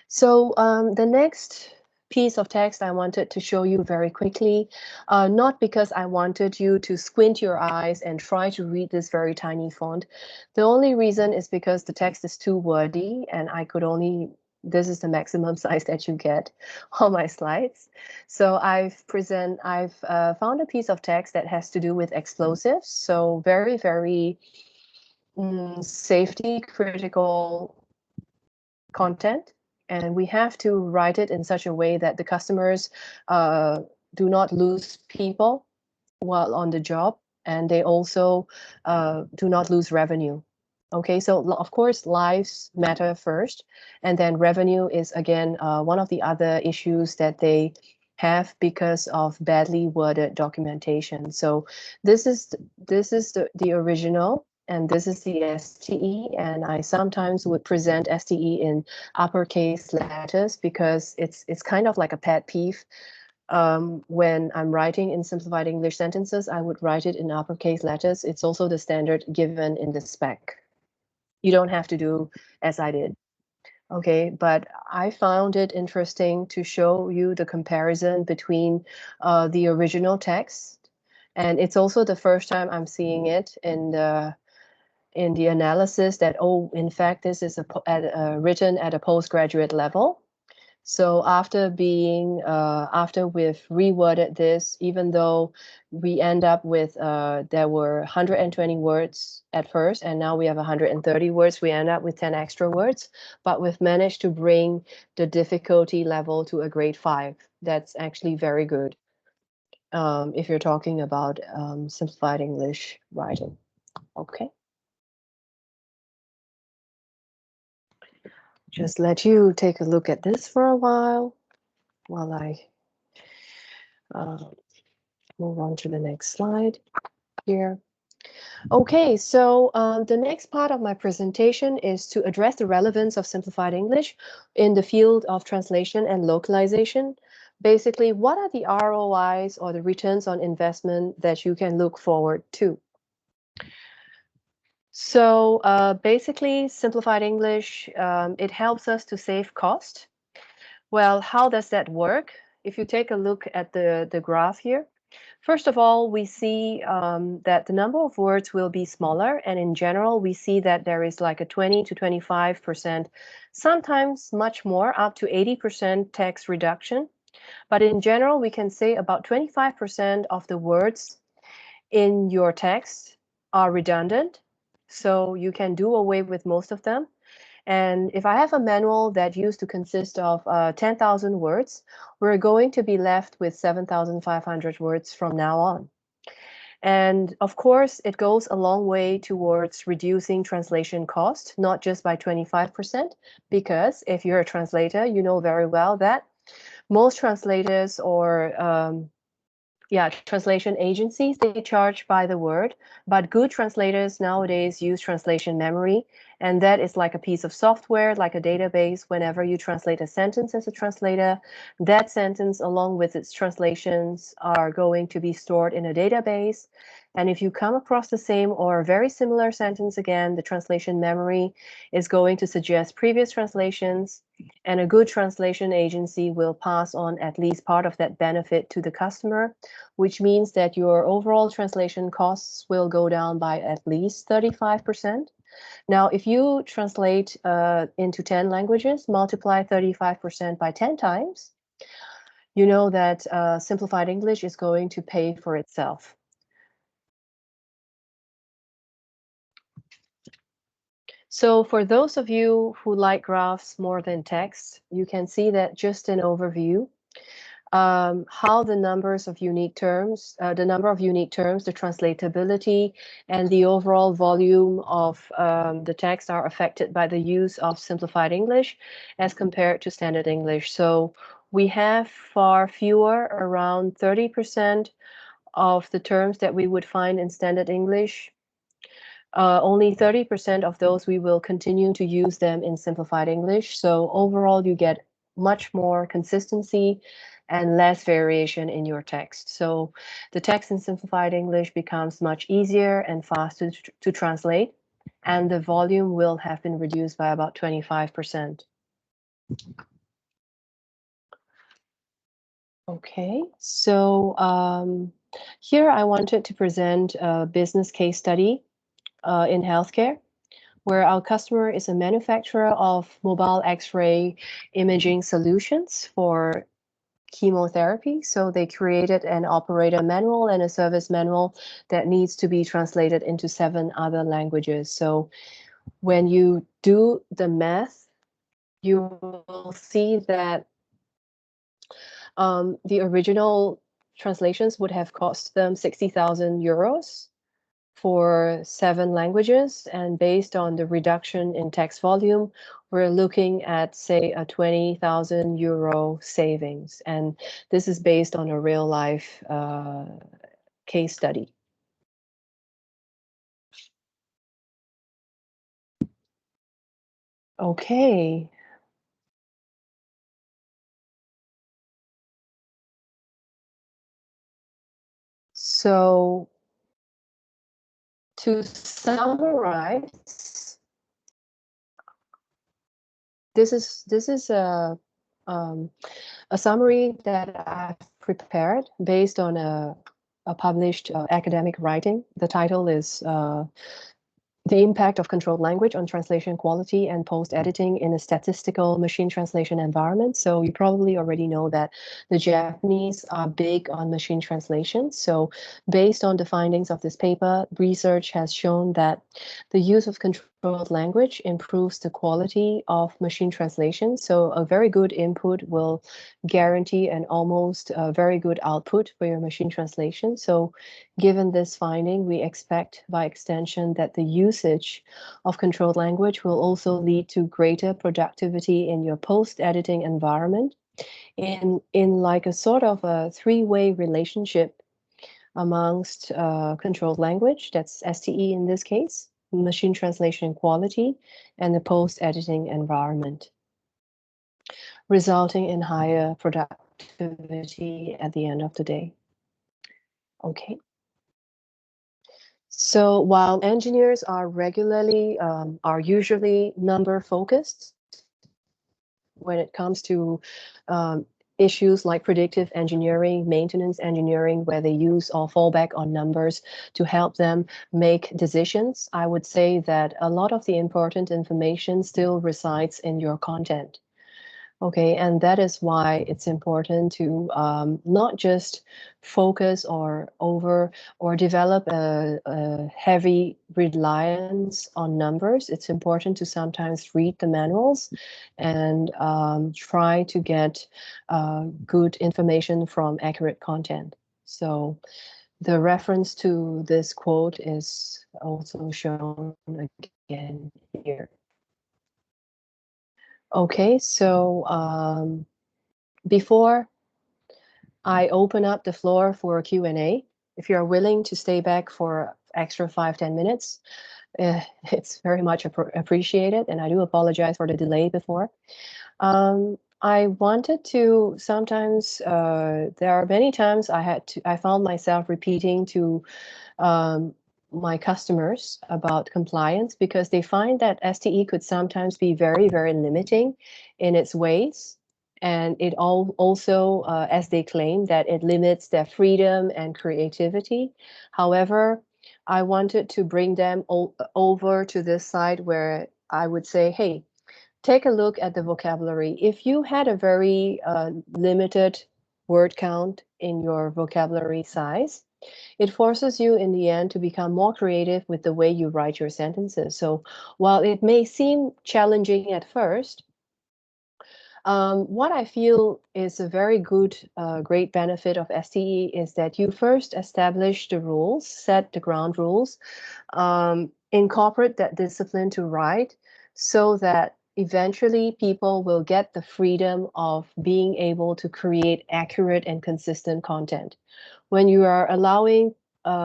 so the next piece of text I wanted to show you very quickly, not because I wanted you to squint your eyes and try to read this very tiny font. The only reason is because the text is too wordy and this is the maximum size that you get on my slides. So I've found a piece of text that has to do with explosives. So very, very safety critical content. And we have to write it in such a way that the customers do not lose people while on the job, and they also do not lose revenue. Okay, so of course, lives matter first, and then revenue is again one of the other issues that they have because of badly worded documentation. So this is the original, and this is the STE, and I sometimes would present STE in uppercase letters because it's kind of like a pet peeve. When I'm writing in simplified English sentences, I would write it in uppercase letters. It's also the standard given in the spec. You don't have to do as I did. Okay, but I found it interesting to show you the comparison between the original text, and it's also the first time I'm seeing it in the analysis that, oh, in fact, this is written at a postgraduate level. So after we've reworded this, even though we end up with, there were 120 words at first, and now we have 130 words, we end up with 10 extra words, but we've managed to bring the difficulty level to a grade 5. That's actually very good if you're talking about simplified English writing. Okay. Just let you take a look at this for a while I move on to the next slide here. Okay, so the next part of my presentation is to address the relevance of simplified English in the field of translation and localization. Basically, what are the ROIs or the returns on investment that you can look forward to? So basically, simplified English, it helps us to save cost. Well, how does that work? If you take a look at the graph here, first of all, we see that the number of words will be smaller, and in general, we see that there is like a 20 to 25%, sometimes much more, up to 80% text reduction. But in general, we can say about 25% of the words in your text are redundant, so you can do away with most of them. And if I have a manual that used to consist of 10,000 words, we're going to be left with 7,500 words from now on. And of course, it goes a long way towards reducing translation cost, not just by 25%, because if you're a translator, you know very well that most translators or yeah, translation agencies, they charge by the word, but good translators nowadays use translation memory, and that is like a piece of software, like a database. Whenever you translate a sentence as a translator, that sentence along with its translations are going to be stored in a database. And if you come across the same or very similar sentence again, the translation memory is going to suggest previous translations, and a good translation agency will pass on at least part of that benefit to the customer, which means that your overall translation costs will go down by at least 35%. Now, if you translate into 10 languages, multiply 35% by 10 times, you know that Simplified English is going to pay for itself. So for those of you who like graphs more than text, you can see that just an overview. How the numbers of unique terms, the number of unique terms, the translatability, and the overall volume of the text are affected by the use of Simplified English as compared to Standard English. So we have far fewer, around 30% of the terms that we would find in Standard English. Only 30% of those we will continue to use them in Simplified English. So overall, you get much more consistency and less variation in your text. So the text in Simplified English becomes much easier and faster to translate, and the volume will have been reduced by about 25%. Okay, so here I wanted to present a business case study in healthcare, where our customer is a manufacturer of mobile X-ray imaging solutions for chemotherapy. So they created an operator manual and a service manual that needs to be translated into 7 other languages. So when you do the math, you will see that the original translations would have cost them 60,000 euros for 7 languages, and based on the reduction in text volume, we're looking at, say, a 20,000 euro savings. And this is based on a real life case study. Okay. So to summarize, this is a summary that I've prepared based on a published academic writing. The title is The Impact of Controlled Language on Translation Quality and Post-Editing in a Statistical Machine Translation Environment. So you probably already know that the Japanese are big on machine translation. So based on the findings of this paper, research has shown that the use of controlled language improves the quality of machine translation. So a very good input will guarantee an almost very good output for your machine translation. So given this finding, we expect by extension that the usage of controlled language will also lead to greater productivity in your post-editing environment in like a sort of a 3-way relationship amongst controlled language, that's STE in this case, machine translation quality, and the post-editing environment, resulting in higher productivity at the end of the day. Okay. So while engineers are usually number focused when it comes to issues like predictive engineering, maintenance engineering, where they use or fall back on numbers to help them make decisions, I would say that a lot of the important information still resides in your content. Okay, and that is why it's important to not just focus or develop a heavy reliance on numbers. It's important to sometimes read the manuals and try to get good information from accurate content. So the reference to this quote is also shown again here. Okay, so before I open up the floor for a Q&A. If you're willing to stay back for extra 5-10 minutes, it's very much appreciated, and I do apologize for the delay before. I wanted to sometimes, there are many times I found myself repeating to my customers about compliance because they find that STE could sometimes be very, very limiting in its ways. And it also, as they claim, that it limits their freedom and creativity. However, I wanted to bring them over to this side where I would say, hey, take a look at the vocabulary. If you had a very limited word count in your vocabulary size, it forces you in the end to become more creative with the way you write your sentences. So while it may seem challenging at first, what I feel is a very good, great benefit of STE is that you first establish the rules, set the ground rules, incorporate that discipline to write so that eventually people will get the freedom of being able to create accurate and consistent content. When you are allowing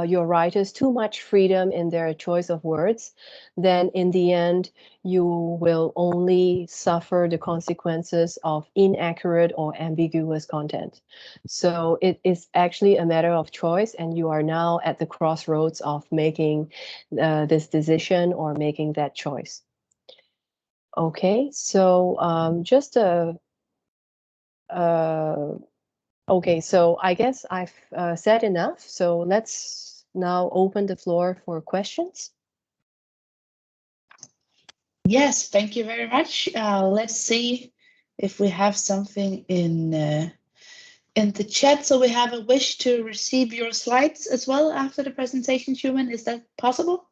your writers too much freedom in their choice of words, then in the end, you will only suffer the consequences of inaccurate or ambiguous content. So it is actually a matter of choice, and you are now at the crossroads of making this decision or making that choice. Okay, so just a okay, so I guess I've said enough. So let's now open the floor for questions. Yes, thank you very much. Let's see if we have something in the chat. So we have a wish to receive your slides as well after the presentation, Shumin. Is that possible?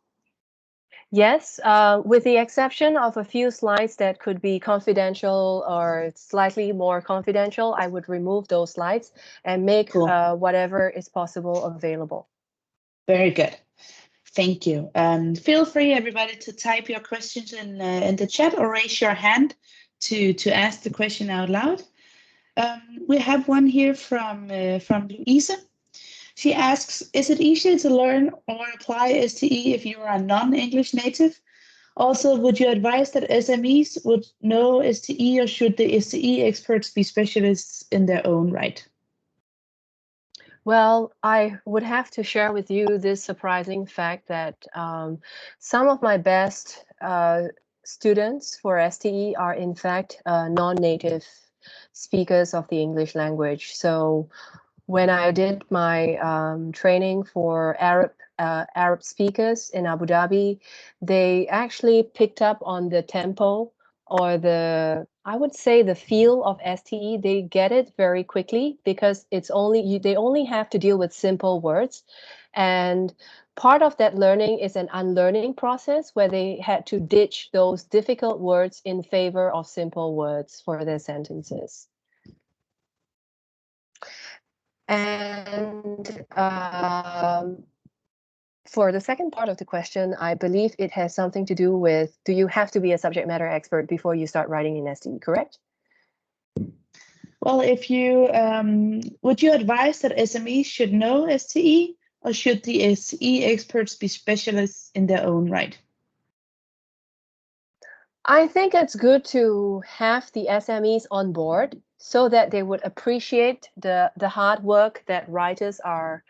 Yes, with the exception of a few slides that could be confidential or slightly more confidential, I would remove those slides and make whatever is possible available. Very good. Thank you. Feel free, everybody, to type your questions in the chat or raise your hand to ask the question out loud. We have one here from Louisa. She asks, is it easier to learn or apply STE if you are a non-English native? Also, would you advise that SMEs would know STE, or should the STE experts be specialists in their own right? Well, I would have to share with you this surprising fact that some of my best students for STE are in fact non-native speakers of the English language. So when I did my training for Arab speakers in Abu Dhabi, they actually picked up on the tempo or I would say the feel of STE. They get it very quickly because they only have to deal with simple words. And part of that learning is an unlearning process where they had to ditch those difficult words in favor of simple words for their sentences. And for the second part of the question, I believe it has something to do with, do you have to be a subject matter expert before you start writing in STE, correct? Well, if you would you advise that SMEs should know STE, or should the STE experts be specialists in their own right? I think it's good to have the SMEs on board so that they would appreciate the hard work that writers are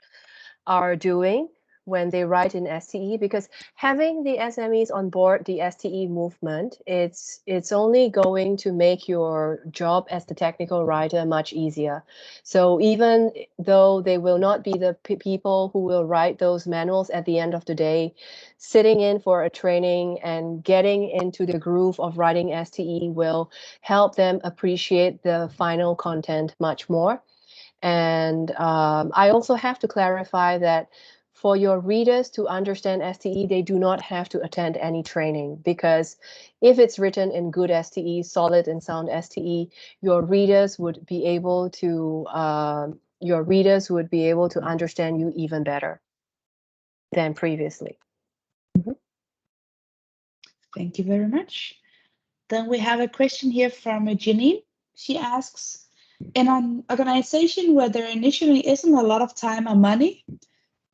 doing when they write in STE, because having the SMEs on board the STE movement, it's only going to make your job as the technical writer much easier. So even though they will not be the people who will write those manuals at the end of the day, sitting in for a training and getting into the groove of writing STE will help them appreciate the final content much more. And I also have to clarify that for your readers to understand STE, they do not have to attend any training, because if it's written in good STE, solid and sound STE, your readers would be able to understand you even better than previously. Mm-hmm. Thank you very much. Then we have a question here from Janine. She asks, In an organization where there initially isn't a lot of time or money,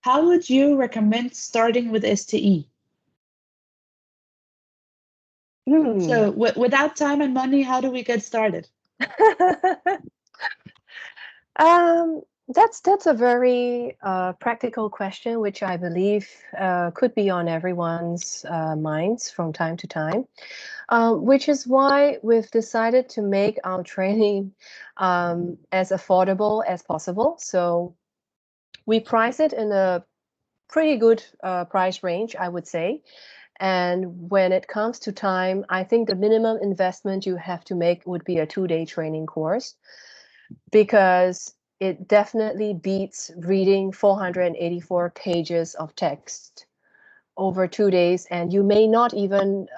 how would you recommend starting with STE? So without time and money, how do we get started? That's a very practical question, which I believe could be on everyone's minds from time to time, which is why we've decided to make our training as affordable as possible. So we price it in a pretty good price range, I would say. And when it comes to time, I think the minimum investment you have to make would be a 2-day training course, because it definitely beats reading 484 pages of text over 2 days, and you may not even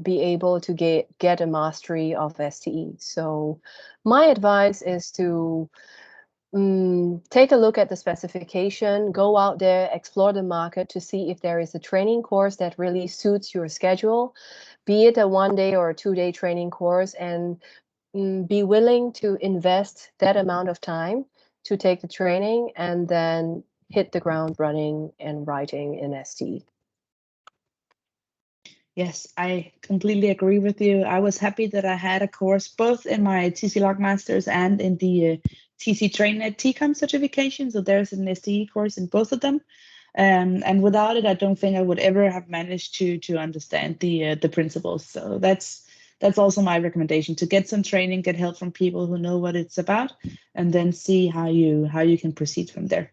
be able to get a mastery of STE. So my advice is to take a look at the specification, go out there, explore the market to see if there is a training course that really suits your schedule, be it a 1-day or a 2-day training course, and be willing to invest that amount of time to take the training and then hit the ground running and writing in STE. Yes, I completely agree with you. I was happy that I had a course both in my TC Log Masters and in the TC TrainNet TCOM certification. So there's an STE course in both of them. And without it, I don't think I would ever have managed to understand the principles. So that's also my recommendation, to get some training, get help from people who know what it's about, and then see how you can proceed from there.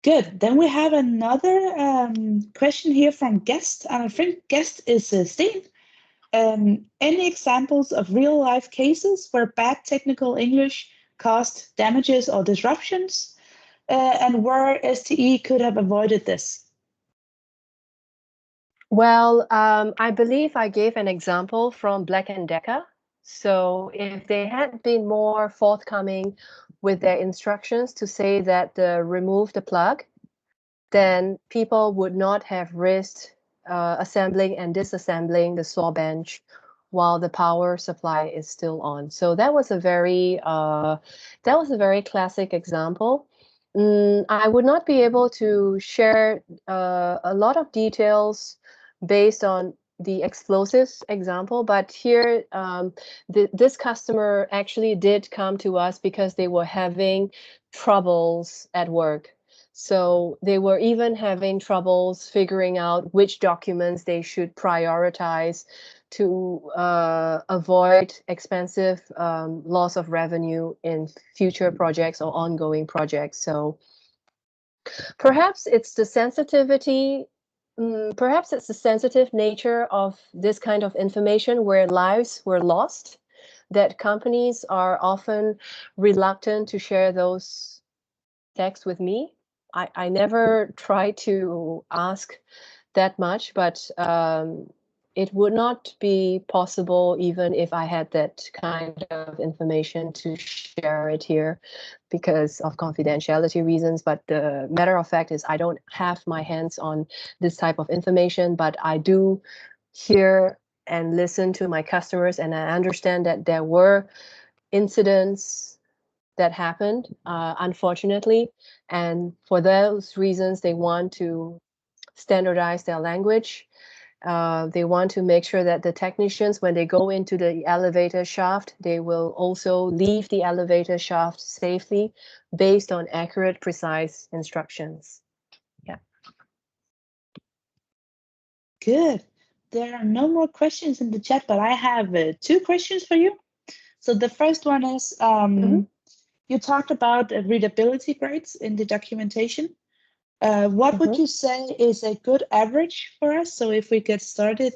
Good. Then we have another question here from guest, and I think guest is Sten. Any examples of real life cases where bad technical English caused damages or disruptions, and where STE could have avoided this? Well, I believe I gave an example from Black & Decker. So if they had been more forthcoming with their instructions to say that remove the plug, then people would not have risked assembling and disassembling the saw bench while the power supply is still on. So that was a very classic example. I would not be able to share a lot of details based on the explosives example, but here this customer actually did come to us because they were having troubles at work. So they were even having troubles figuring out which documents they should prioritize to avoid expensive loss of revenue in future projects or ongoing projects. So perhaps it's the sensitivity, perhaps it's the sensitive nature of this kind of information where lives were lost, that companies are often reluctant to share those texts with me. I never try to ask that much, but it would not be possible even if I had that kind of information to share it here because of confidentiality reasons. But the matter of fact is I don't have my hands on this type of information, but I do hear and listen to my customers, and I understand that there were incidents that happened, unfortunately. And for those reasons, they want to standardize their language. They want to make sure that the technicians, when they go into the elevator shaft, they will also leave the elevator shaft safely based on accurate, precise instructions. Yeah. Good. There are no more questions in the chat, but I have 2 questions for you. So the first one is, you talked about readability grades in the documentation. What would you say is a good average for us? So if we get started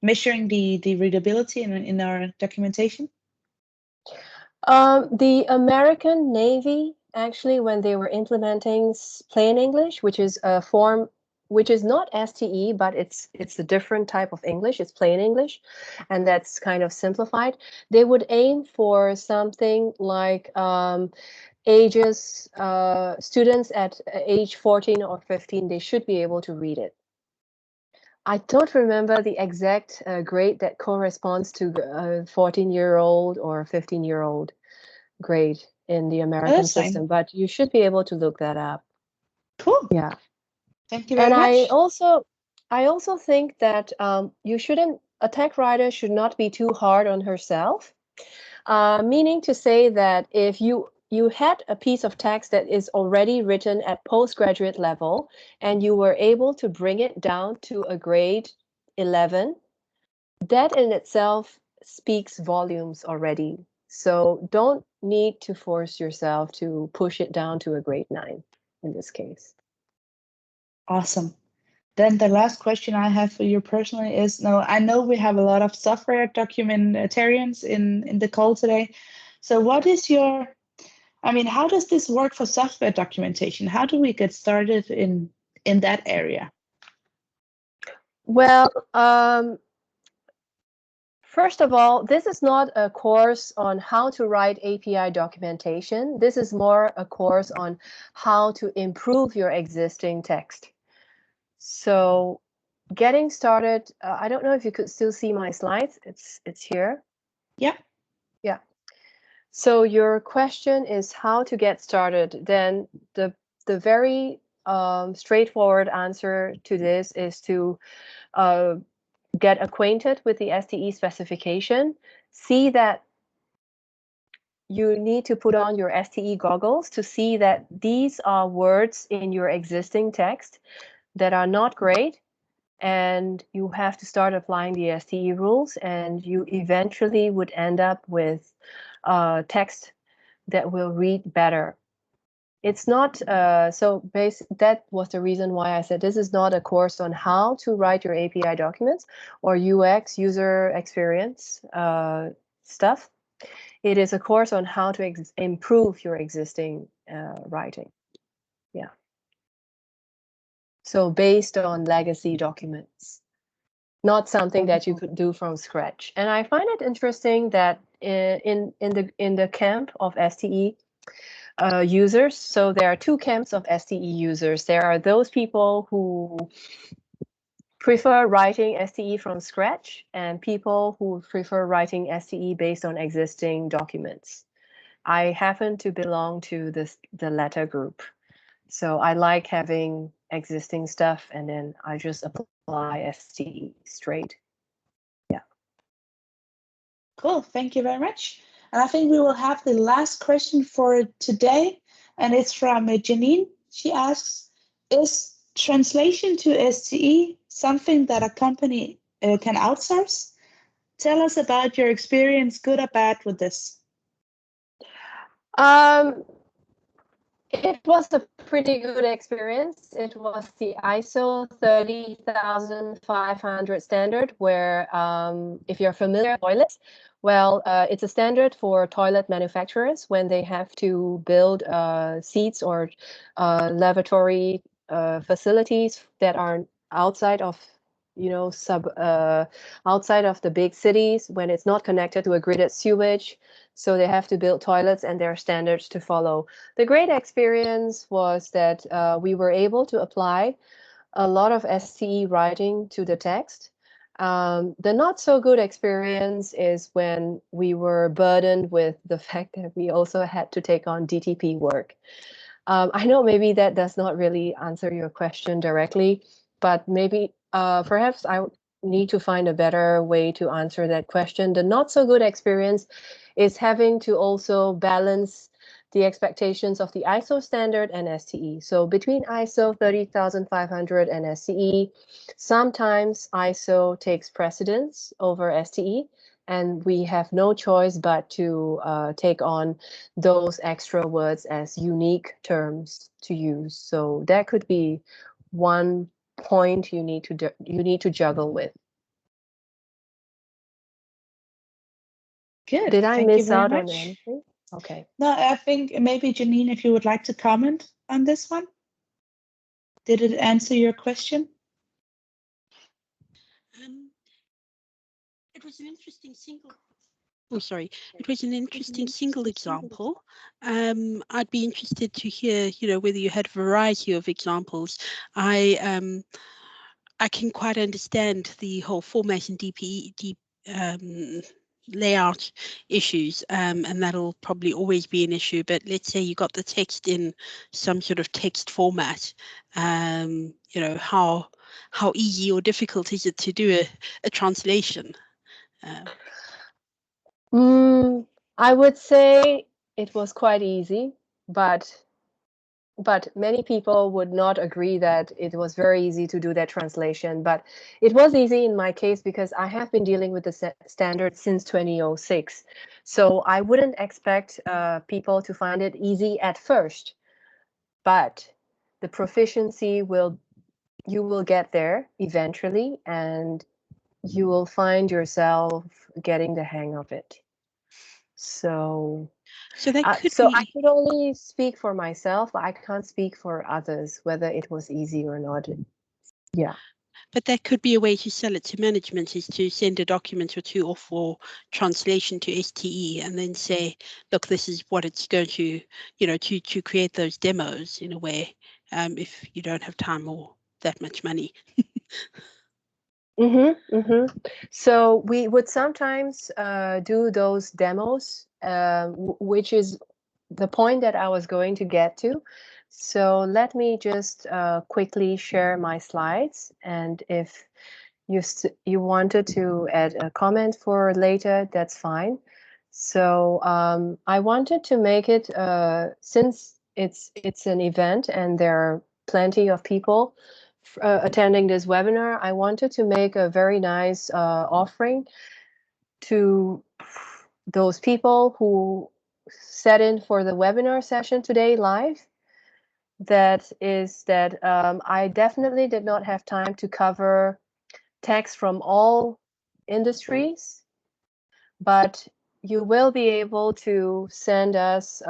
measuring the readability in our documentation? The American Navy, actually, when they were implementing plain English, which is a form which is not STE, but it's a different type of English. It's plain English, and that's kind of simplified. They would aim for something like ages, students at age 14 or 15, they should be able to read it. I don't remember the exact grade that corresponds to a 14-year-old or 15-year-old grade in the American system, but you should be able to look that up. Cool. Yeah. Thank you very much. I also think that a tech writer should not be too hard on herself. Meaning to say that if you had a piece of text that is already written at postgraduate level and you were able to bring it down to a grade 11, that in itself speaks volumes already. So don't need to force yourself to push it down to a grade 9 in this case. Awesome. Then the last question I have for you personally is, I know we have a lot of software documentarians in the call today. So what is how does this work for software documentation? How do we get started in that area? Well, first of all, this is not a course on how to write API documentation. This is more a course on how to improve your existing text. So getting started, I don't know if you could still see my slides. It's here. Yeah. Yeah. So your question is how to get started. Then the very straightforward answer to this is to get acquainted with the STE specification. See that you need to put on your STE goggles to see that these are words in your existing text that are not great, and you have to start applying the STE rules, and you eventually would end up with text that will read better. It's not, that was the reason why I said this is not a course on how to write your API documents or UX, user experience stuff. It is a course on how to improve your existing writing. Yeah. So based on legacy documents, not something that you could do from scratch. And I find it interesting that in the camp of STE users, so there are two camps of STE users. There are those people who prefer writing STE from scratch and people who prefer writing STE based on existing documents. I happen to belong to the latter group. So I like having existing stuff and then I just apply STE straight. Yeah. Cool. Thank you very much. And I think we will have the last question for today. And it's from Janine. She asks, is translation to STE something that a company can outsource? Tell us about your experience, good or bad, with this. It was a pretty good experience. It was the ISO 30500 standard where if you're familiar with toilets, well, it's a standard for toilet manufacturers when they have to build seats or lavatory facilities that are outside of outside of the big cities, when it's not connected to a gridded sewage. So they have to build toilets and there are standards to follow. The great experience was that we were able to apply a lot of STE writing to the text. The not so good experience is when we were burdened with the fact that we also had to take on DTP work. I know maybe that does not really answer your question directly, but maybe perhaps I need to find a better way to answer that question. The not so good experience is having to also balance the expectations of the ISO standard and STE. So between ISO 30500 and STE, sometimes ISO takes precedence over STE, and we have no choice but to take on those extra words as unique terms to use. So that could be one point you need to juggle with. Good. Did I miss out on anything? Okay. No, I think maybe Janine, if you would like to comment on this one. Did it answer your question? It was an interesting single. Oh, sorry. It was an interesting single example. I'd be interested to hear, whether you had a variety of examples. I can quite understand the whole format and DPE layout issues, and that'll probably always be an issue. But let's say you got the text in some sort of text format. You know, how easy or difficult is it to do a translation? I would say it was quite easy, but many people would not agree that it was very easy to do that translation. But it was easy in my case because I have been dealing with the standard since 2006. So I wouldn't expect people to find it easy at first, but the proficiency you will get there eventually, and you will find yourself getting the hang of it. So that could so be. I could only speak for myself. I can't speak for others, whether it was easy or not. Yeah. But that could be a way to sell it to management, is to send a document or two off for translation to STE and then say, look, this is what it's going to, you know, to create those demos in a way, if you don't have time or that much money. So we would sometimes do those demos, which is the point that I was going to get to. So let me just quickly share my slides, and if you wanted to add a comment for later, that's fine. So I wanted to make it, since it's an event and there are plenty of people attending this webinar, I wanted to make a very nice offering to those people who set in for the webinar session today live. That is that I definitely did not have time to cover text from all industries, but you will be able to send us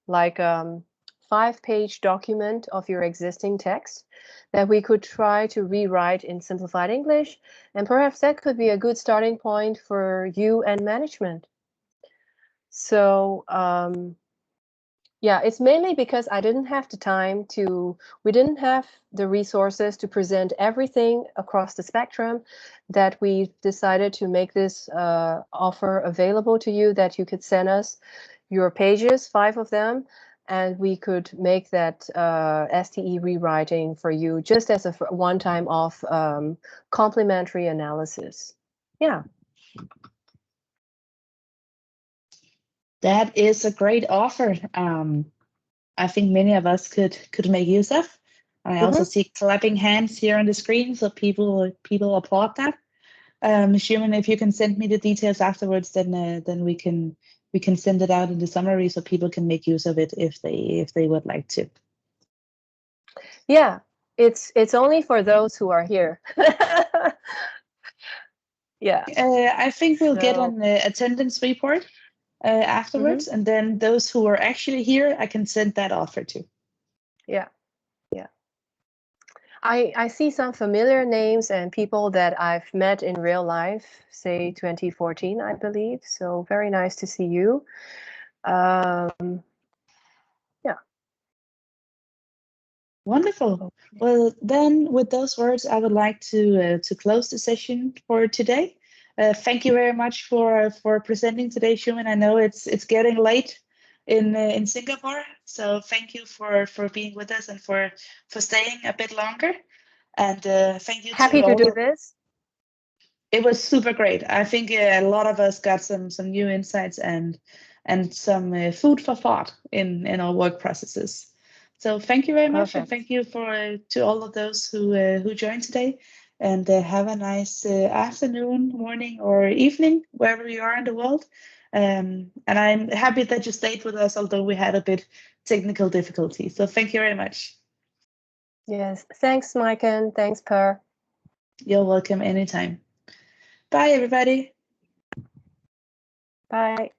like 5-page document of your existing text that we could try to rewrite in simplified English, and perhaps that could be a good starting point for you and management. So yeah, it's mainly because I didn't have the time we didn't have the resources to present everything across the spectrum, that we decided to make this offer available to you, that you could send us your pages, 5 of them, and we could make that STE rewriting for you just as a one-time off complimentary analysis. Yeah. That is a great offer. I think many of us could make use of. I also see clapping hands here on the screen, so people applaud that. Shumin, if you can send me the details afterwards, then we can send it out in the summary so people can make use of it if they would like to. Yeah, it's only for those who are here. Yeah. I think we'll get an attendance report afterwards, and then those who are actually here, I can send that offer to. Yeah. I see some familiar names and people that I've met in real life, say 2014, I believe. So very nice to see you. Yeah. Wonderful. Okay. Well, then with those words, I would like to close the session for today. Thank you very much for presenting today, Shumin. I know it's getting late in Singapore, so thank you for being with us and for staying a bit longer. And thank you. Happy to do this. It was super great. I think a lot of us got some new insights and some food for thought in our work processes. So thank you very much, and thank you to all of those who joined today. And have a nice afternoon, morning, or evening, wherever you are in the world. And I'm happy that you stayed with us, although we had a bit technical difficulty. So thank you very much. Yes, thanks, Maiken. Thanks, Per. You're welcome anytime. Bye, everybody. Bye.